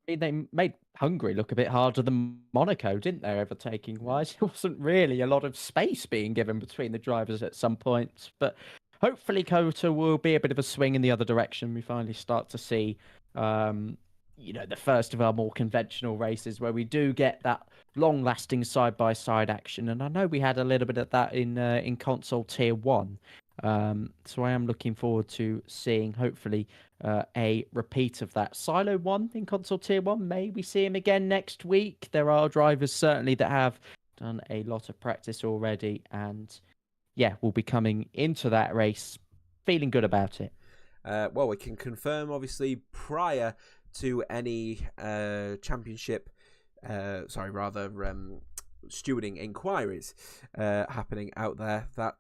They made Hungary look a bit harder than Monaco, didn't they, overtaking wise? There wasn't really a lot of space being given between the drivers at some points, but hopefully Kota will be a bit of a swing in the other direction. We finally start to see the first of our more conventional races where we do get that long-lasting side-by-side action, and I know we had a little bit of that in console tier 1, so I am looking forward to seeing hopefully a repeat of that. Silo 1 in console tier 1, may we see him again next week? There are drivers certainly that have done a lot of practice already, and yeah, we'll be coming into that race feeling good about it. Well, we can confirm, obviously, prior to any championship, stewarding inquiries happening out there, that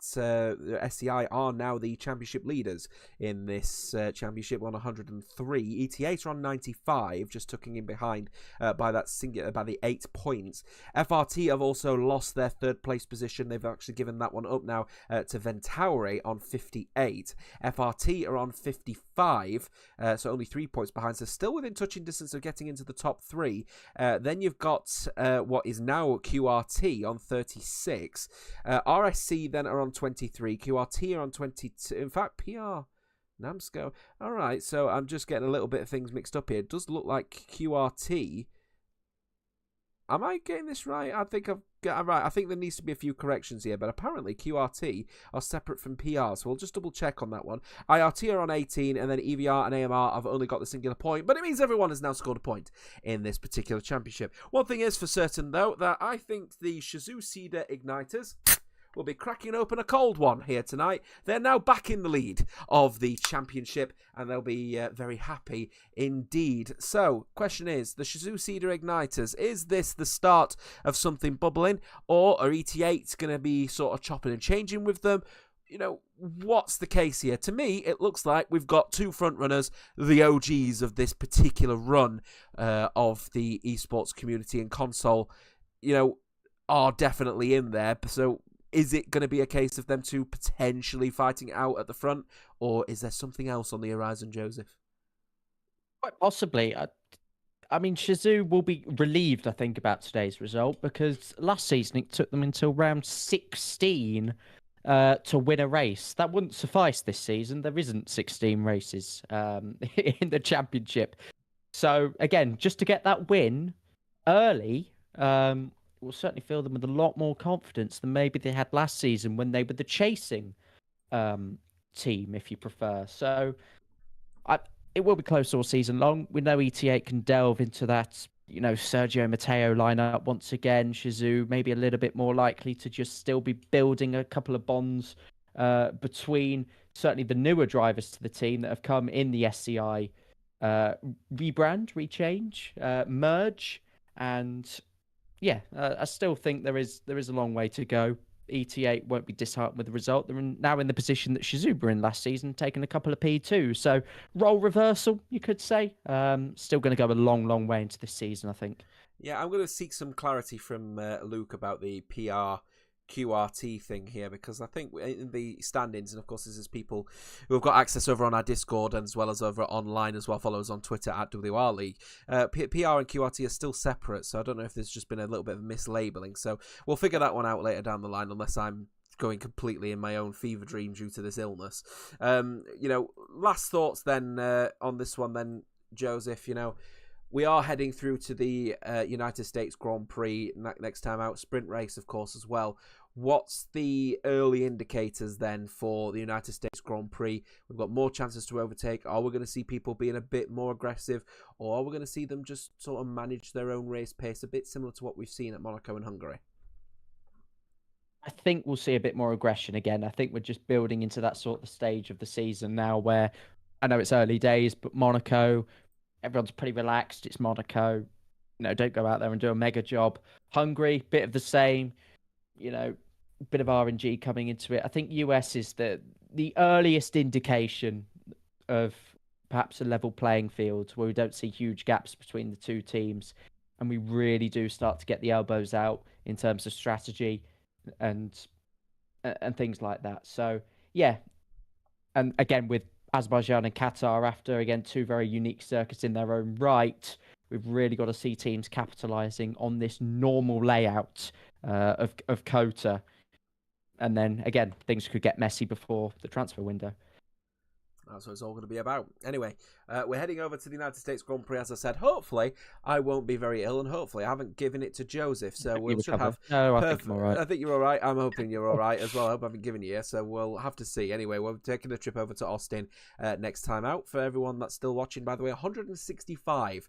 SCI are now the championship leaders in this championship on 103. ET8 are on 95, just tucking in behind by the 8 points. FRT have also lost their third place position. They've actually given that one up now to Ventauri on 58. FRT are on 55, so only 3 points behind, so still within touching distance of getting into the top 3. Then you've got what is now QRT on 36. RSC then are on 23. QRT are on 22. In fact, PR Namsco. All right, so I'm just getting a little bit of things mixed up here. It does look like QRT. Am I getting this right? I think I've got right. I think there needs to be a few corrections here, but apparently QRT are separate from PR, so we'll just double check on that one. IRT are on 18, and then EVR and AMR have only got the singular point, but it means everyone has now scored a point in this particular championship. One thing is for certain, though, that I think the Shizou Cedar Igniters will be cracking open a cold one here tonight. They're now back in the lead of the championship, and they'll be very happy indeed. So, question is, the Shizou Cedar Igniters, is this the start of something bubbling, or are ET8 going to be sort of chopping and changing with them? You know, what's the case here? To me, it looks like we've got two front runners, the OGs of this particular run of the esports community and console, are definitely in there. So, is it going to be a case of them two potentially fighting it out at the front, or is there something else on the horizon, Joseph? Quite possibly. I mean, Shizou will be relieved, I think, about today's result, because last season it took them until round 16 to win a race. That wouldn't suffice this season. There isn't 16 races in the championship. So, again, just to get that win early will certainly fill them with a lot more confidence than maybe they had last season when they were the chasing team, if you prefer. So it will be close all season long. We know ET8 can delve into that, Sergio Matteo lineup once again. Shizou maybe a little bit more likely to just still be building a couple of bonds between certainly the newer drivers to the team that have come in the SCI rebrand, rechange, merge, and yeah, I still think there is a long way to go. ET8 won't be disheartened with the result. They're now in the position that Shizou were in last season, taking a couple of P2. So role reversal, you could say. Still going to go a long, long way into this season, I think. Yeah, I'm going to seek some clarity from Luke about the PR QRT thing here, because I think in the standings, and of course this is people who have got access over on our Discord and as well as over online as well, follow us on Twitter at WR League. PR and QRT are still separate, so I don't know if there's just been a little bit of mislabeling, so we'll figure that one out later down the line, unless I'm going completely in my own fever dream due to this illness. Last thoughts then on this one then. Joseph, we are heading through to the United States Grand Prix next time out, sprint race, of course, as well. What's the early indicators then for the United States Grand Prix? We've got more chances to overtake. Are we going to see people being a bit more aggressive, or are we going to see them just sort of manage their own race pace, a bit similar to what we've seen at Monaco and Hungary? I think we'll see a bit more aggression again. I think we're just building into that sort of stage of the season now where I know it's early days, but Monaco, everyone's pretty relaxed. It's Monaco. Don't go out there and do a mega job. Hungary, bit of the same. Bit of RNG coming into it. I think US is the earliest indication of perhaps a level playing field where we don't see huge gaps between the two teams, and we really do start to get the elbows out in terms of strategy and things like that. So yeah, and again with Azerbaijan and Qatar, after again two very unique circuits in their own right, we've really got to see teams capitalizing on this normal layout of Kota. And then, again, things could get messy before the transfer window. That's what it's all going to be about. Anyway, we're heading over to the United States Grand Prix, as I said. Hopefully, I won't be very ill, and hopefully, I haven't given it to Joseph. So we should have. No, I think I'm all right. I think you're all right. I'm hoping you're all right as well. I hope I haven't given you. So we'll have to see. Anyway, we're taking a trip over to Austin next time out. For everyone that's still watching, by the way, 165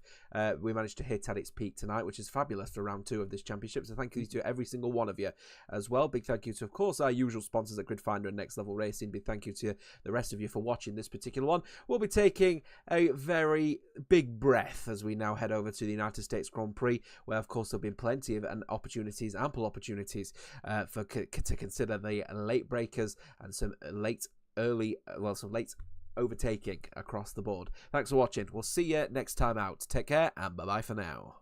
we managed to hit at its peak tonight, which is fabulous for round 2 of this championship. So thank you to every single one of you as well. Big thank you to, of course, our usual sponsors at Grid Finder and Next Level Racing. Big thank you to the rest of you for watching this particular one. We'll be taking a very big breath as we now head over to the United States Grand Prix, where, of course, there'll be plenty of ample opportunities to consider the late breakers and some late overtaking across the board. Thanks for watching. We'll see you next time out. Take care and bye-bye for now.